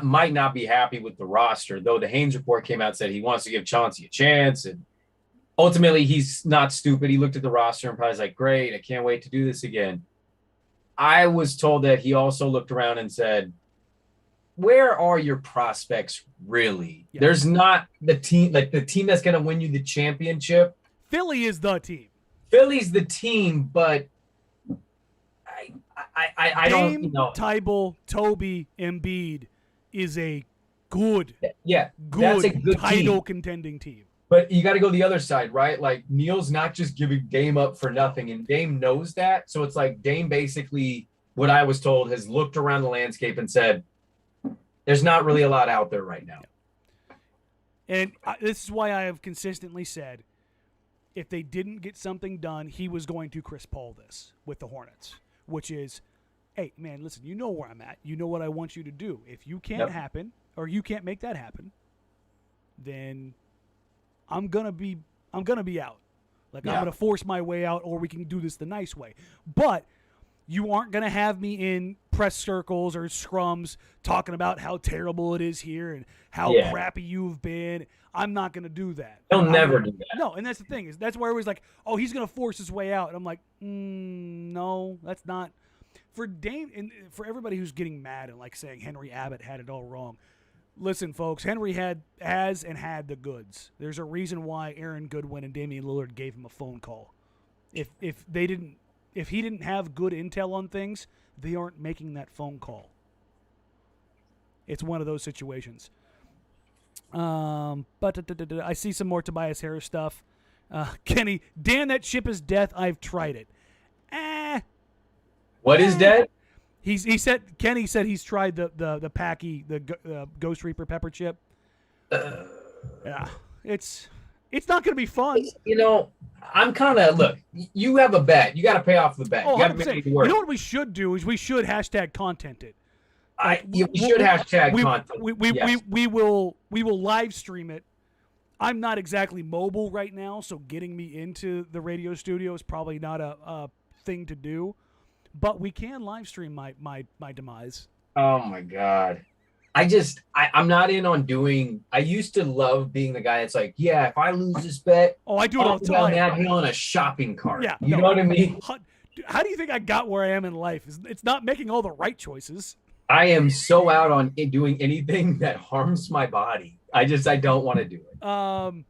might not be happy with the roster, though the Haynes report came out and said he wants to give Chauncey a chance, and ultimately he's not stupid. He looked at the roster and probably was like, great, I can't wait to do this again. I was told that he also looked around and said, where are your prospects really? Yeah. There's not the team that's going to win you the championship. Philly is the team. Philly's the team, but I don't, you know. Tybal, Toby, Embiid is a good that's a good title team. Contending team. But you got to go the other side, right? Like Neil's not just giving Dame up for nothing, and Dame knows that. So it's like Dame basically, what I was told, has looked around the landscape and said, there's not really a lot out there right now. And this is why I have consistently said, if they didn't get something done, he was going to Chris Paul this with the Hornets, which is, hey, man, listen, you know where I'm at. You know what I want you to do. If you can't happen, or you can't make that happen, then I'm gonna be out. Like, I'm gonna force my way out, or we can do this the nice way. But you aren't gonna have me in press circles or scrums talking about how terrible it is here and how crappy you've been. I'm not gonna do that. He'll never do that. No, and that's the thing, is that's where it was like, oh, he's gonna force his way out. And I'm like, no, that's not. For Dame, and for everybody who's getting mad and like saying Henry Abbott had it all wrong. Listen, folks, Henry had the goods. There's a reason why Aaron Goodwin and Damian Lillard gave him a phone call. If he didn't have good intel on things, they aren't making that phone call. It's one of those situations. But I see some more Tobias Harris stuff. Kenny, Dan, that ship is death. I've tried it. What is dead? Kenny said he's tried the Packy, the Ghost Reaper pepper chip. Yeah, it's not going to be fun. You know, I'm kind of, look, you have a bet. You got to pay off the bet. Oh, you got to make it work. You know what we should do is we should hashtag content it. We should hashtag content. We will live stream it. I'm not exactly mobile right now, so getting me into the radio studio is probably not a thing to do. But we can live stream my demise. Oh my God. I'm not in on doing. I used to love being the guy that's like, yeah, if I lose this bet, I do it all the time. That hill in a shopping cart. Yeah, you know what I mean? How do you think I got where I am in life? It's not making all the right choices. I am so out on doing anything that harms my body. I don't want to do it.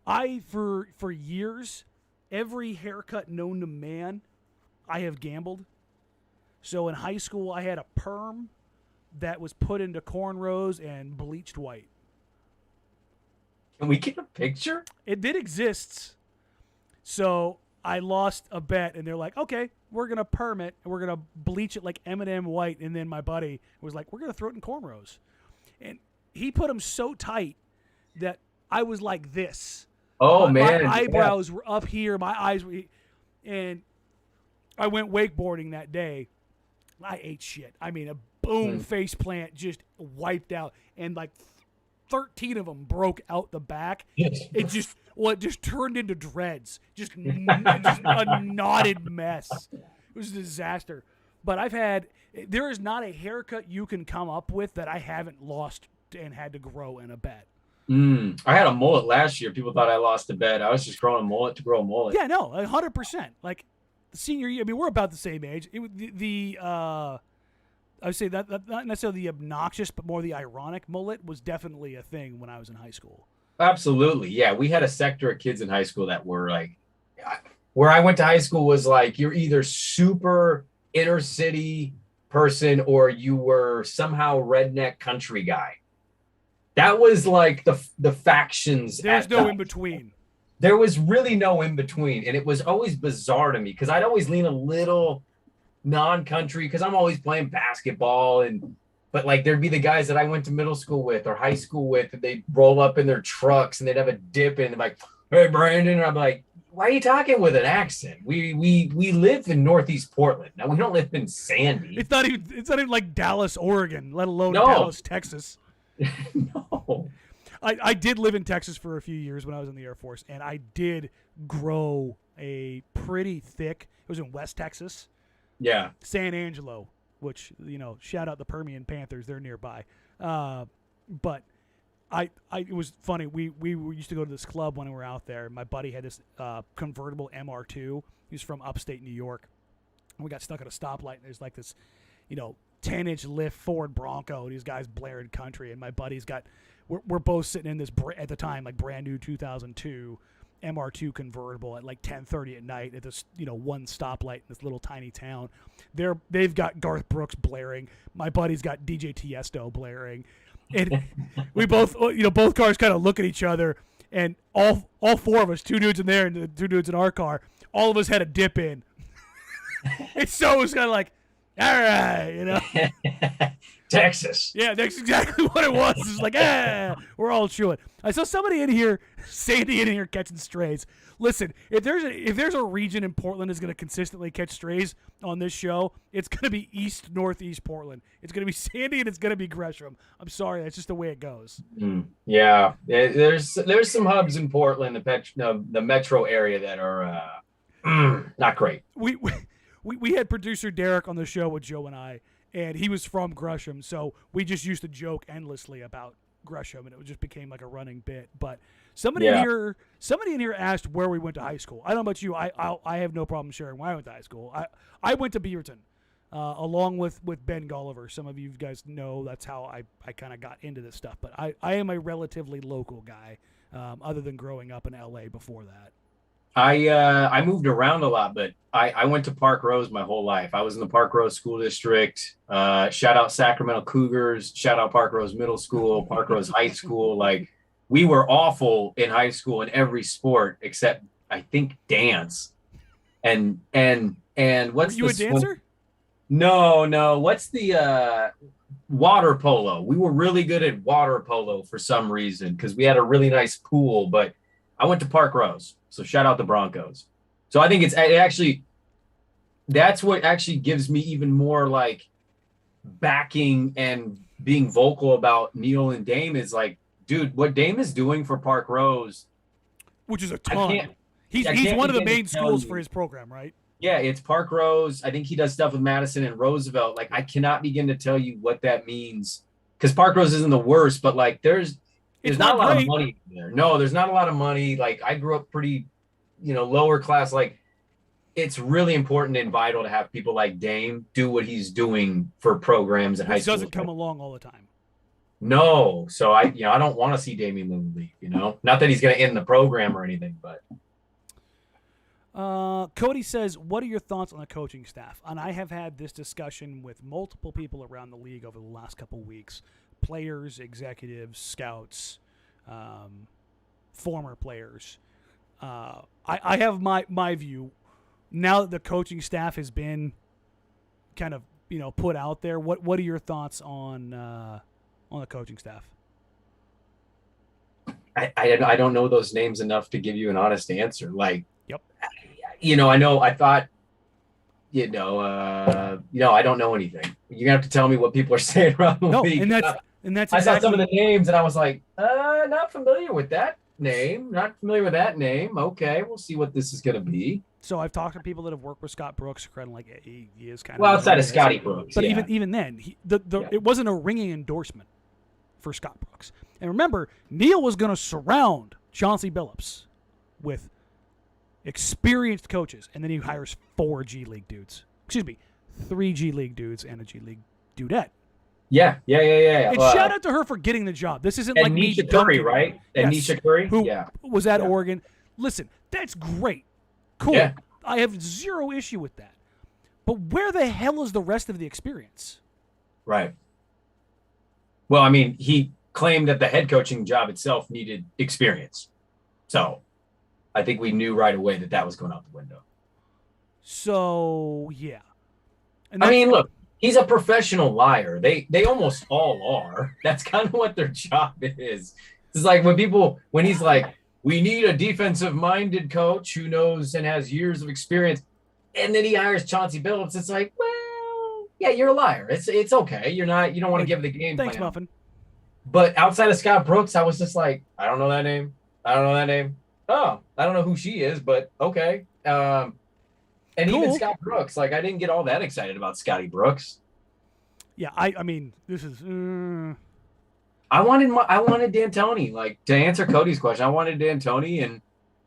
I for years, every haircut known to man, I have gambled. So in high school, I had a perm that was put into cornrows and bleached white. Can we get a picture? It exists. So I lost a bet, and they're like, okay, we're going to perm it, and we're going to bleach it like M&M white. And then my buddy was like, we're going to throw it in cornrows. And he put them so tight that I was like this. Oh, man. My eyebrows were up here. My eyes were... And I went wakeboarding that day. I ate shit. I mean, a boom face plant just wiped out. And like 13 of them broke out the back. It just turned into dreads. Just a knotted mess. It was a disaster. But there is not a haircut you can come up with that I haven't lost and had to grow in a bet. I had a mullet last year. People thought I lost a bet. I was just growing a mullet to grow a mullet. Yeah, no, 100%. Like the senior year, I mean, we're about the same age. I would say that not necessarily the obnoxious, but more the ironic mullet was definitely a thing when I was in high school. Absolutely. Yeah. We had a sector of kids in high school that were like, where I went to high school was like, you're either super inner city person or you were somehow redneck country guy. That was like the factions. There's no in between. There was really no in between. And it was always bizarre to me because I'd always lean a little non-country because I'm always playing basketball but like there'd be the guys that I went to middle school with or high school with, and they'd roll up in their trucks and they'd have a dip in and like, hey Brandon, and I'm like, why are you talking with an accent? We live in Northeast Portland. Now we don't live in Sandy. It's not even like Dallas, Oregon, let alone Dallas, Texas. No. I did live in Texas for a few years when I was in the Air Force, and I did grow a pretty thick, it was in West Texas. Yeah. San Angelo, which, shout out the Permian Panthers, they're nearby. But it was funny. We used to go to this club when we were out there. My buddy had this convertible MR2. He was from upstate New York. And we got stuck at a stoplight, and there's like this, 10-inch lift Ford Bronco. These guys blaring country, and my buddy's got. We're both sitting in this at the time like brand new 2002 MR2 convertible at like 10:30 at night at this one stoplight in this little tiny town. They've got Garth Brooks blaring. My buddy's got DJ Tiesto blaring. And we both, both cars kind of look at each other, and all four of us, two dudes in there and the two dudes in our car, all of us had a dip in. And so it was kind of like, all right, Texas. Yeah, that's exactly what it was. It's like, we're all chewing. I saw somebody in here, Sandy in here catching strays. Listen, if there's a region in Portland that's going to consistently catch strays on this show, it's going to be Northeast Portland. It's going to be Sandy and it's going to be Gresham. I'm sorry, that's just the way it goes. Yeah, there's some hubs in Portland, the metro area that are not great. We had producer Derek on the show with Joe and I, and he was from Gresham, so we just used to joke endlessly about Gresham, and it just became like a running bit. But somebody in here asked where we went to high school. I don't know about you. I have no problem sharing where I went to high school. I went to Beaverton, along with Ben Gulliver. Some of you guys know that's how I kind of got into this stuff. But I am a relatively local guy, other than growing up in L.A. before that. I moved around a lot, but I went to Park Rose my whole life. I was in the Park Rose School District. Shout out Sacramento Cougars. Shout out Park Rose Middle School, Park Rose High School. Like, we were awful in high school in every sport except I think dance. And what's Were you a dancer? No. What's the water polo? We were really good at water polo for some reason because we had a really nice pool, but I went to Park Rose. So shout out the Broncos. So I think that's what actually gives me even more like backing and being vocal about Neil and Dame is like, dude, what Dame is doing for Park Rose, which is a ton. He's one of the main schools for his program, right? Yeah, it's Park Rose. I think he does stuff with Madison and Roosevelt. Like, I cannot begin to tell you what that means because Park Rose isn't the worst, but like there's not a lot of money there. No, there's not a lot of money. Like, I grew up pretty, lower class. Like, it's really important and vital to have people like Dame do what he's doing for programs at high school. It doesn't come along all the time. No. So I don't want to see Damian Lillard leave, Not that he's going to end the program or anything, but. Cody says, what are your thoughts on the coaching staff? And I have had this discussion with multiple people around the league over the last couple of weeks. Players, executives, scouts, former players. I have my view. Now that the coaching staff has been kind of put out there, what are your thoughts on the coaching staff? I don't know those names enough to give you an honest answer. Like, yep. I know. I thought. I don't know anything. You're gonna have to tell me what people are saying around the league. And that's I saw some of the names and I was like, not familiar with that name. Not familiar with that name. Okay, we'll see what this is gonna be. So I've talked to people that have worked with Scott Brooks, kind of like he is kind of outside of Scotty Brooks. But even then, it wasn't a ringing endorsement for Scott Brooks. And remember, Neil was going to surround Chauncey Billups with experienced coaches, and then he hires 4 G League dudes. 3 G League dudes and a G League Dudette. Yeah. And shout out to her for getting the job. This isn't like me Nisha Curry, dunking. right? And Yes. Nisha Curry, who yeah, was at Oregon. Listen, that's great. Cool. Yeah. I have zero issue with that. But where the hell is the rest of the experience? Right. Well, I mean, he claimed that the head coaching job itself needed experience. So I think we knew right away that that was going out the window. So, yeah. And I mean, look, he's a professional liar. They almost all are. That's kind of what their job is. It's like when he's like, we need a defensive-minded coach who knows and has years of experience, and then he hires Chauncey Billups. It's like, well, yeah, you're a liar. It's okay. You don't want to give the game thanks, plan. Muffin. But outside of Scott Brooks, I was just like, I don't know that name. Oh, I don't know who she is, but okay. And Cool. even Scott Brooks, like I didn't get all that excited about Scotty Brooks. Yeah, I mean, this is... I wanted D'Antoni. Like, to answer Cody's question, I wanted D'Antoni, and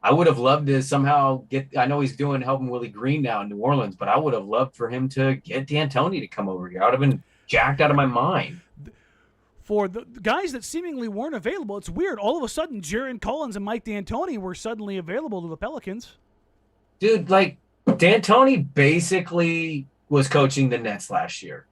I would have loved to somehow get. I know he's helping Willie Green now in New Orleans, but I would have loved for him to get D'Antoni to come over here. I would have been jacked out of my mind. For the guys that seemingly weren't available, it's weird. All of a sudden, Jaron Collins and Mike D'Antoni were suddenly available to the Pelicans. Dude, like D'Antoni basically was coaching the Nets last year.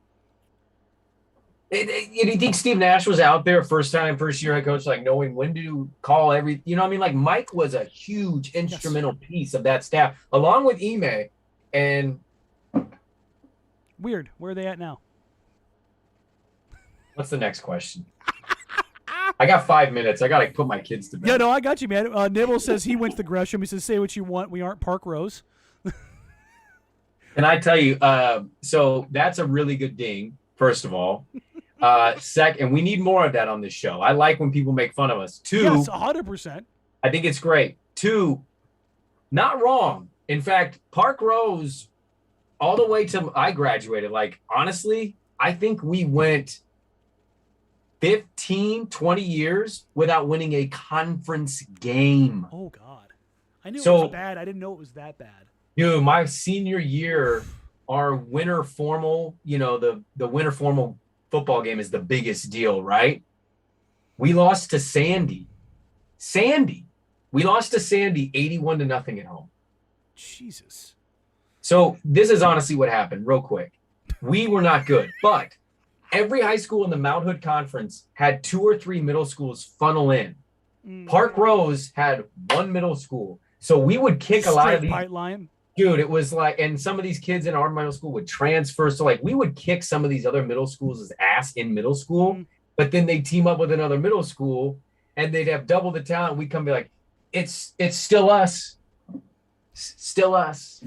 You think Steve Nash was out there first year head coach, like knowing when to call every, you know what I mean? Like Mike was a huge instrumental piece of that staff, along with Ime. And weird. Where are they at now? what's the next question? I got 5 minutes. I got to put my kids to bed. Yeah, no, I got you, man. Nibble says he went to Gresham. He says, say what you want. We aren't Park Rose. And I tell you, so that's a really good ding, first of all. And we need more of that on this show. I like when people make fun of us. 2, yes, 100%. I think it's great. 2, not wrong. In fact, Park Rose, all the way to I graduated, like, honestly, I think we went 15, 20 years without winning a conference game. Oh, God. I knew it was bad. I didn't know it was that bad. Dude, my senior year, our winter formal, the winter formal football game is the biggest deal, right? We lost to Sandy. We lost to Sandy 81-0 at home. Jesus. So this is honestly what happened, real quick. We were not good, but every high school in the Mount Hood Conference had 2 or 3 middle schools funnel in. Park Rose had 1 middle school. So we would kick a lot of these. Pipeline. Dude, it was like, and some of these kids in our middle school would transfer. So like we would kick some of these other middle schools' ass in middle school, but then they team up with another middle school and they'd have double the talent. We'd come be like, it's still us. Still us.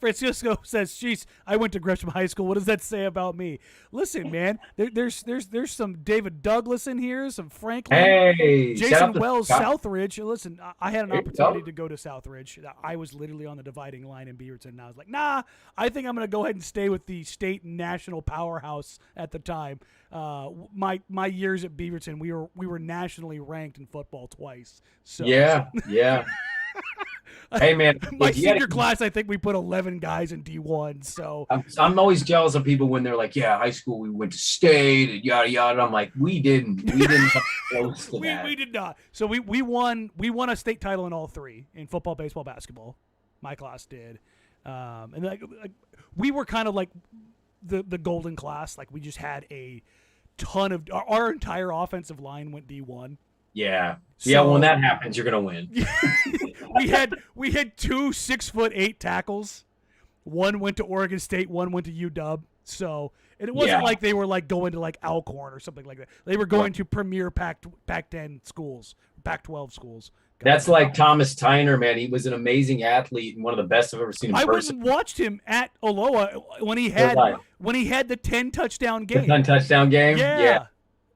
Francisco says, geez, I went to Gresham High School. What does that say about me? Listen, man, there's some David Douglas in here, some Franklin. Hey, Jason Wells, Southridge. Listen, I had an opportunity to go to Southridge. I was literally on the dividing line in Beaverton, and I was like, nah, I think I'm going to go ahead and stay with the state and national powerhouse at the time. My years at Beaverton, we were nationally ranked in football twice. So yeah. Hey man, my senior class, I think we put 11 guys in D1. So I'm always jealous of people when they're like, "Yeah, high school we went to state and yada yada." I'm like, we didn't come close to that. We did not. So we won a state title in all 3 in football, baseball, basketball. My class did, and like we were kind of like the golden class. Like we just had a ton of our entire offensive line went D1. Yeah. So, yeah, when that happens, you're gonna win. we had 2 6'8" tackles. One went to Oregon State, one went to UW. So and it wasn't like they were like going to like Alcorn or something like that. They were going to premier Pac-10 schools, Pac-12 schools. That's like Thomas Tyner, man. He was an amazing athlete and one of the best I've ever seen in person. I went and watched him at Aloha when he had the 10 touchdown game. The 10 touchdown game? Yeah.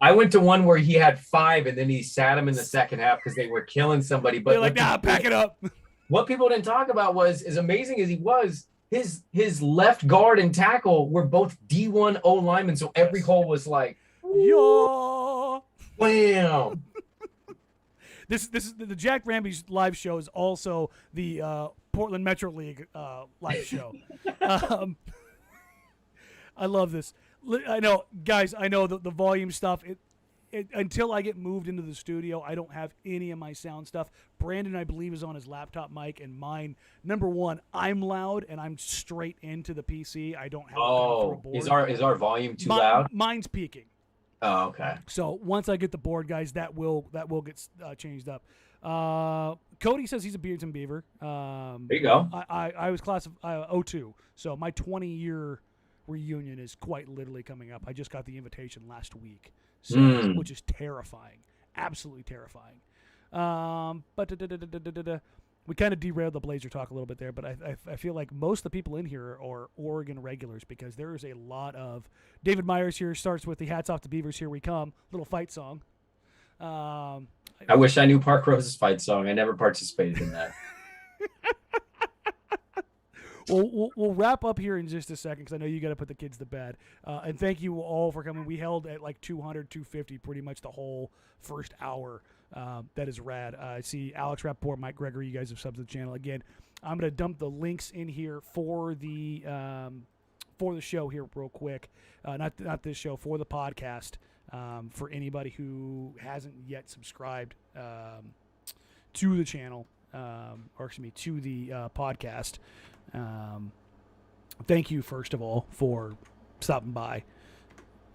I went to one where he had 5 and then he sat him in the second half because they were killing somebody. But they're like, nah, pack it up. What people didn't talk about was, as amazing as he was, his left guard and tackle were both D1 O linemen. So every hole was like, yo, wham. This is the Jacked Ramsays Live Show is also the Portland Metro League live show. I love this. I know, guys. I know the volume stuff. Until I get moved into the studio, I don't have any of my sound stuff. Brandon, I believe, is on his laptop mic, and mine. Number one, I'm loud, and I'm straight into the PC. I don't have a board. Is our volume too loud? Mine's peaking. Oh, okay. So once I get the board, guys, that will get changed up. Cody says he's a Beards Beaver. There you go. I was class of 02, so my 20-year reunion is quite literally coming up. I just got the invitation last week, so, which is terrifying, absolutely terrifying. But we kind of derailed the Blazer talk a little bit there, but I feel like most of the people in here are Oregon regulars because there is a lot of David Myers here starts with the hats off to Beavers, here we come, little fight song. I wish I knew Park Rose's fight song. I never participated in that. We'll wrap up here in just a second because I know you got to put the kids to bed. And thank you all for coming. We held at like 200, 250 pretty much the whole first hour. That is rad. I see Alex Rappaport, Mike Gregory, you guys have subbed to the channel. Again, I'm going to dump the links in here for the show here real quick. Not this show, for the podcast. For anybody who hasn't yet subscribed to the channel, or excuse me, to the podcast. Thank you, first of all, for stopping by.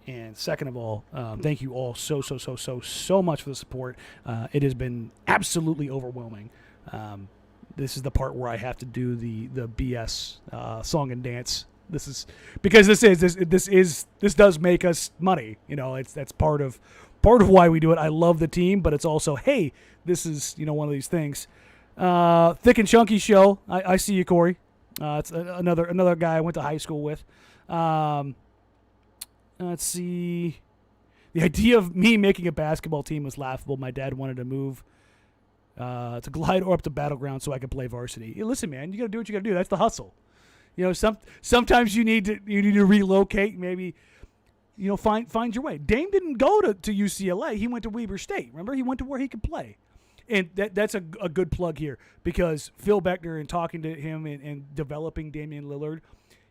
And second of all, thank you all so much for the support. It has been absolutely overwhelming. This is the part where I have to do the BS song and dance. This is because this does make us money. You know, that's part of why we do it. I love the team, but it's also, hey, this is, you know, one of these things. Thick and Chunky show. I see you, Corey. It's another guy I went to high school with. Let's see. The idea of me making a basketball team was laughable. My dad wanted to move to Glide or up to Battleground so I could play varsity. Hey, listen, man, you got to do what you got to do. That's the hustle. You know, sometimes you need to relocate. Maybe, you know, find your way. Dame didn't go to UCLA. He went to Weber State. Remember, he went to where he could play. And that's a good plug here because Phil Beckner, in talking to him and developing Damian Lillard,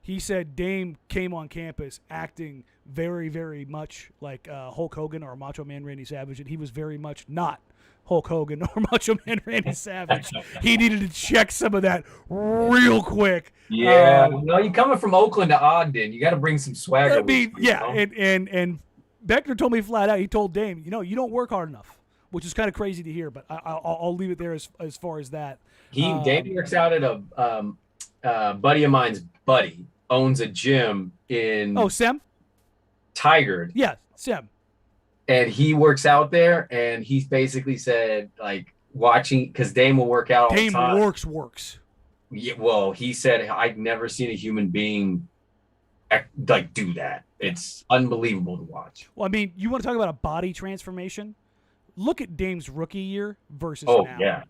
he said Dame came on campus acting very, very much like Hulk Hogan or Macho Man Randy Savage, and he was very much not Hulk Hogan or Macho Man Randy Savage. He needed to check some of that real quick. Yeah, no, you coming from Oakland to Ogden, you got to bring some swagger. I mean, yeah, and Beckner told me flat out. He told Dame, you know, you don't work hard enough, which is kind of crazy to hear, but I'll leave it there as far as that. Dame works out at a buddy of mine's buddy owns a gym in Sem? Tigard. Yeah, Sem. And he works out there, and he's basically said, like, watching, because Dame will work out all the time. Dame works. Yeah, well, he said, I've never seen a human being like do that. It's unbelievable to watch. Well, I mean, you want to talk about a body transformation? Look at Dame's rookie year versus now. Yeah.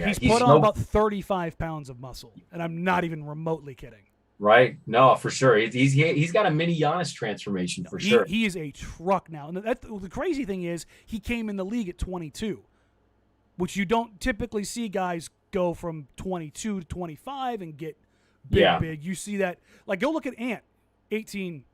He's put on about 35 pounds of muscle, and I'm not even remotely kidding. Right? No, for sure. He's got a mini Giannis transformation for sure. He is a truck now. And the crazy thing is he came in the league at 22, which you don't typically see guys go from 22 to 25 and get big. You see that. Like, go look at Ant, 18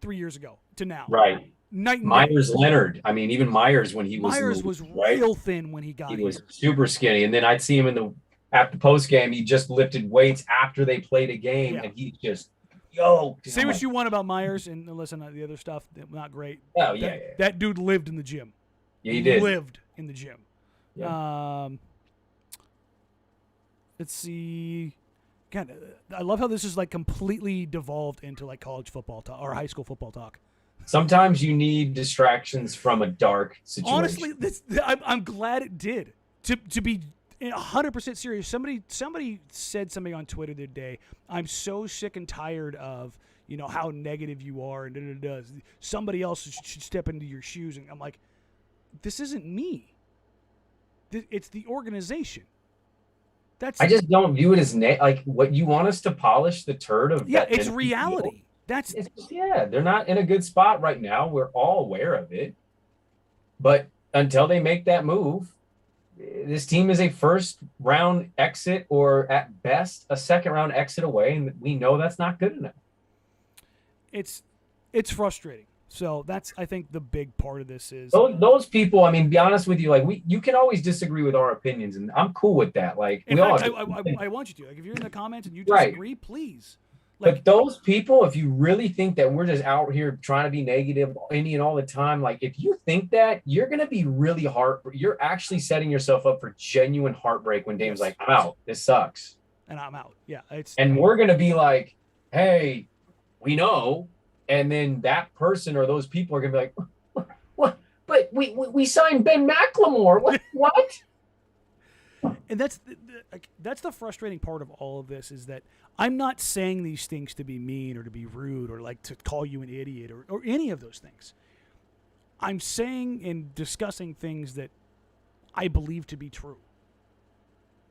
3 years ago to now. Right. Myers Leonard. I mean, even Myers when he was Myers was real thin when he got here. He was super skinny. And then I'd see him after post game, he just lifted weights after they played a game, and he just say what you want about Myers, and listen, the other stuff not great. Oh that dude lived in the gym. Yeah, he did. Lived in the gym. Yeah. Let's see. God, I love how this is like completely devolved into like college football talk or high school football talk. Sometimes you need distractions from a dark situation. Honestly, I'm glad it did. To be 100% serious. Somebody said something on Twitter the other day. I'm so sick and tired of, you know, how negative you are and somebody else should step into your shoes. And I'm like, this isn't me. It's the organization. I just don't view it as like what you want us to polish the turd of. Yeah, it's reality. They're not in a good spot right now. We're all aware of it. But until they make that move, this team is a first round exit or at best a second round exit away, and we know that's not good enough. It's It's frustrating. So that's, I think, the big part of this is those people. I mean, be honest with you, like you can always disagree with our opinions, and I'm cool with that. Like, in fact, I want you to. Like, if you're in the comments and you disagree, please. Like, but those people, if you really think that we're just out here trying to be negative Indian all the time, like if you think that, you're gonna be really you're actually setting yourself up for genuine heartbreak when Dame's like, I'm out. This sucks. And I'm out. Yeah. And we're gonna be like, hey, we know. And then that person or those people are gonna be like, what? But we signed Ben McLemore. What? And that's the frustrating part of all of this, is that I'm not saying these things to be mean or to be rude or like to call you an idiot or any of those things. I'm saying and discussing things that I believe to be true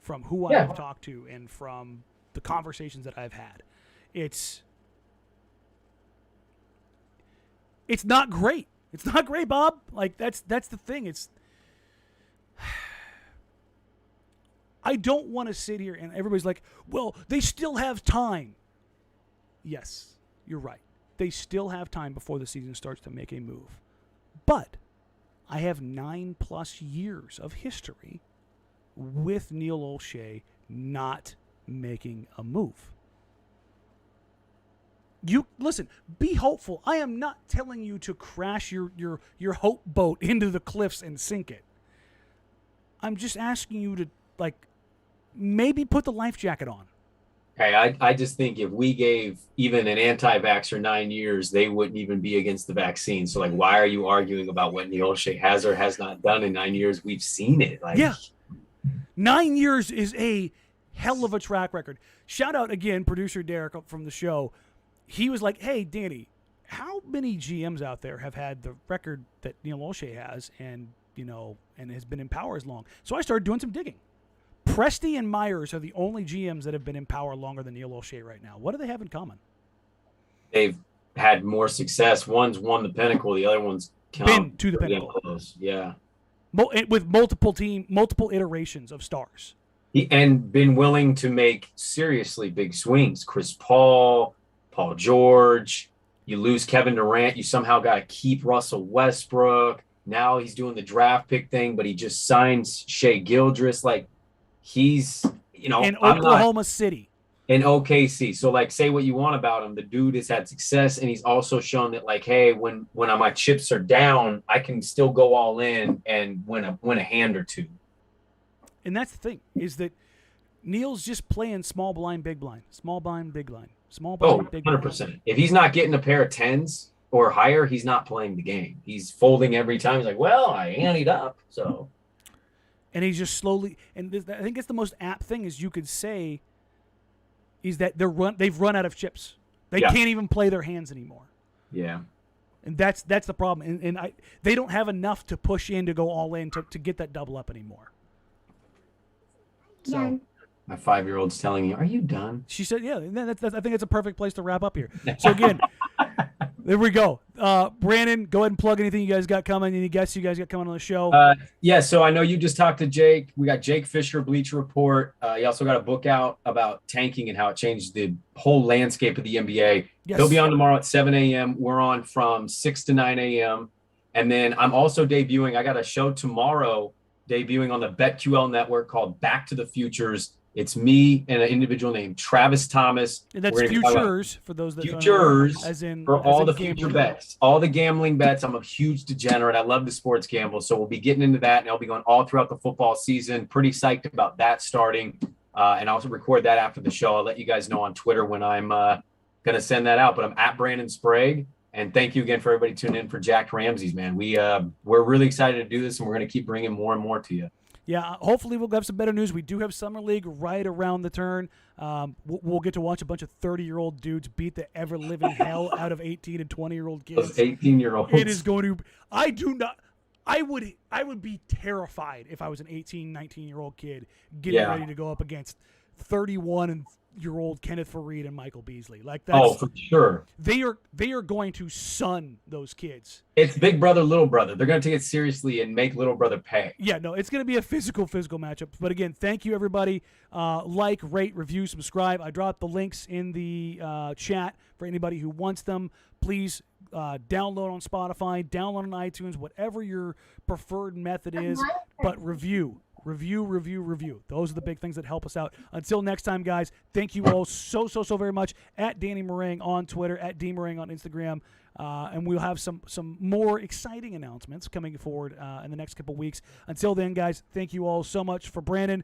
from who I've talked to and from the conversations that I've had. It's not great. It's not great, Bob. Like, that's the thing. I don't want to sit here and everybody's like, well, they still have time. Yes, you're right. They still have time before the season starts to make a move. But I have 9+ years of history with Neil Olshey not making a move. You listen, be hopeful. I am not telling you to crash your hope boat into the cliffs and sink it. I'm just asking you to, like, maybe put the life jacket on. Hey, I just think if we gave even an anti-vaxxer 9 years, they wouldn't even be against the vaccine. So, like, why are you arguing about what Neil Olshey has or has not done in 9 years? We've seen it. Like, yeah. 9 years is a hell of a track record. Shout out again, producer Derek from the show. He was like, hey, Danny, how many GMs out there have had the record that Neil Olshey has and has been in power as long? So I started doing some digging. Presti and Myers are the only GMs that have been in power longer than Neil Olshey right now. What do they have in common? They've had more success. One's won the pinnacle. The other one's been to the pinnacle. Close. Yeah. With multiple iterations of stars. And been willing to make seriously big swings. Chris Paul George, you lose Kevin Durant, you somehow got to keep Russell Westbrook. Now he's doing the draft pick thing, but he just signs Shai Gilgeous. Like, he's, in Oklahoma City. In OKC. So, like, say what you want about him. The dude has had success, and he's also shown that, like, hey, when my chips are down, I can still go all in and win a hand or two. And that's the thing, is that Neil's just playing small blind, big blind, small blind, big blind. Small blind, big 100%. If he's not getting a pair of 10s or higher, he's not playing the game. He's folding every time. He's like, well, I anteed up, so. And he's just slowly, and I think that's the most apt thing is you could say is that they've run out of chips. They can't even play their hands anymore. Yeah. And that's the problem. And they don't have enough to push in to go all in to get that double up anymore. So. Yeah. My 5-year-old's telling me, are you done? She said, yeah. I think it's a perfect place to wrap up here. So, again, there we go. Brandon, go ahead and plug anything you guys got coming. Any guests you guys got coming on the show? So I know you just talked to Jake. We got Jake Fisher, Bleacher Report. He also got a book out about tanking and how it changed the whole landscape of the NBA. Yes. He'll be on tomorrow at 7 a.m. We're on from 6 to 9 a.m. And then I'm also debuting. I got a show tomorrow debuting on the BetQL network called Back to the Futures. It's me and an individual named Travis Thomas. And that's futures for those that futures don't know, as in for all the gambling. future bets, all the gambling bets. I'm a huge degenerate. I love the sports gamble, so we'll be getting into that, and I'll be going all throughout the football season. Pretty psyched about that starting, and I'll also record that after the show. I'll let you guys know on Twitter when I'm gonna send that out. But I'm at Brandon Sprague, and thank you again for everybody tuning in for Jacked Ramsays, man. We're really excited to do this, and we're gonna keep bringing more and more to you. Yeah, hopefully we'll have some better news. We do have Summer League right around the turn. We'll get to watch a bunch of 30-year-old dudes beat the ever-living hell out of 18 and 20-year-old kids. Those 18-year-olds. It is going to – I would be terrified if I was an 18, 19-year-old kid getting ready to go up against 31-year-old Kenneth Fareed and Michael Beasley. Like that's, for sure. They are going to sun those kids. It's big brother, little brother. They're going to take it seriously and make little brother pay. Yeah, no, it's going to be a physical matchup. But again, thank you, everybody. Like, rate, review, subscribe. I dropped the links in the chat for anybody who wants them. Please download on Spotify, download on iTunes, whatever your preferred method is. But review. Those are the big things that help us out. Until next time, guys, thank you all so very much. At Danny Marang on Twitter, at DMarang on Instagram. And we'll have some more exciting announcements coming forward in the next couple weeks. Until then, guys, thank you all so much. For Brandon,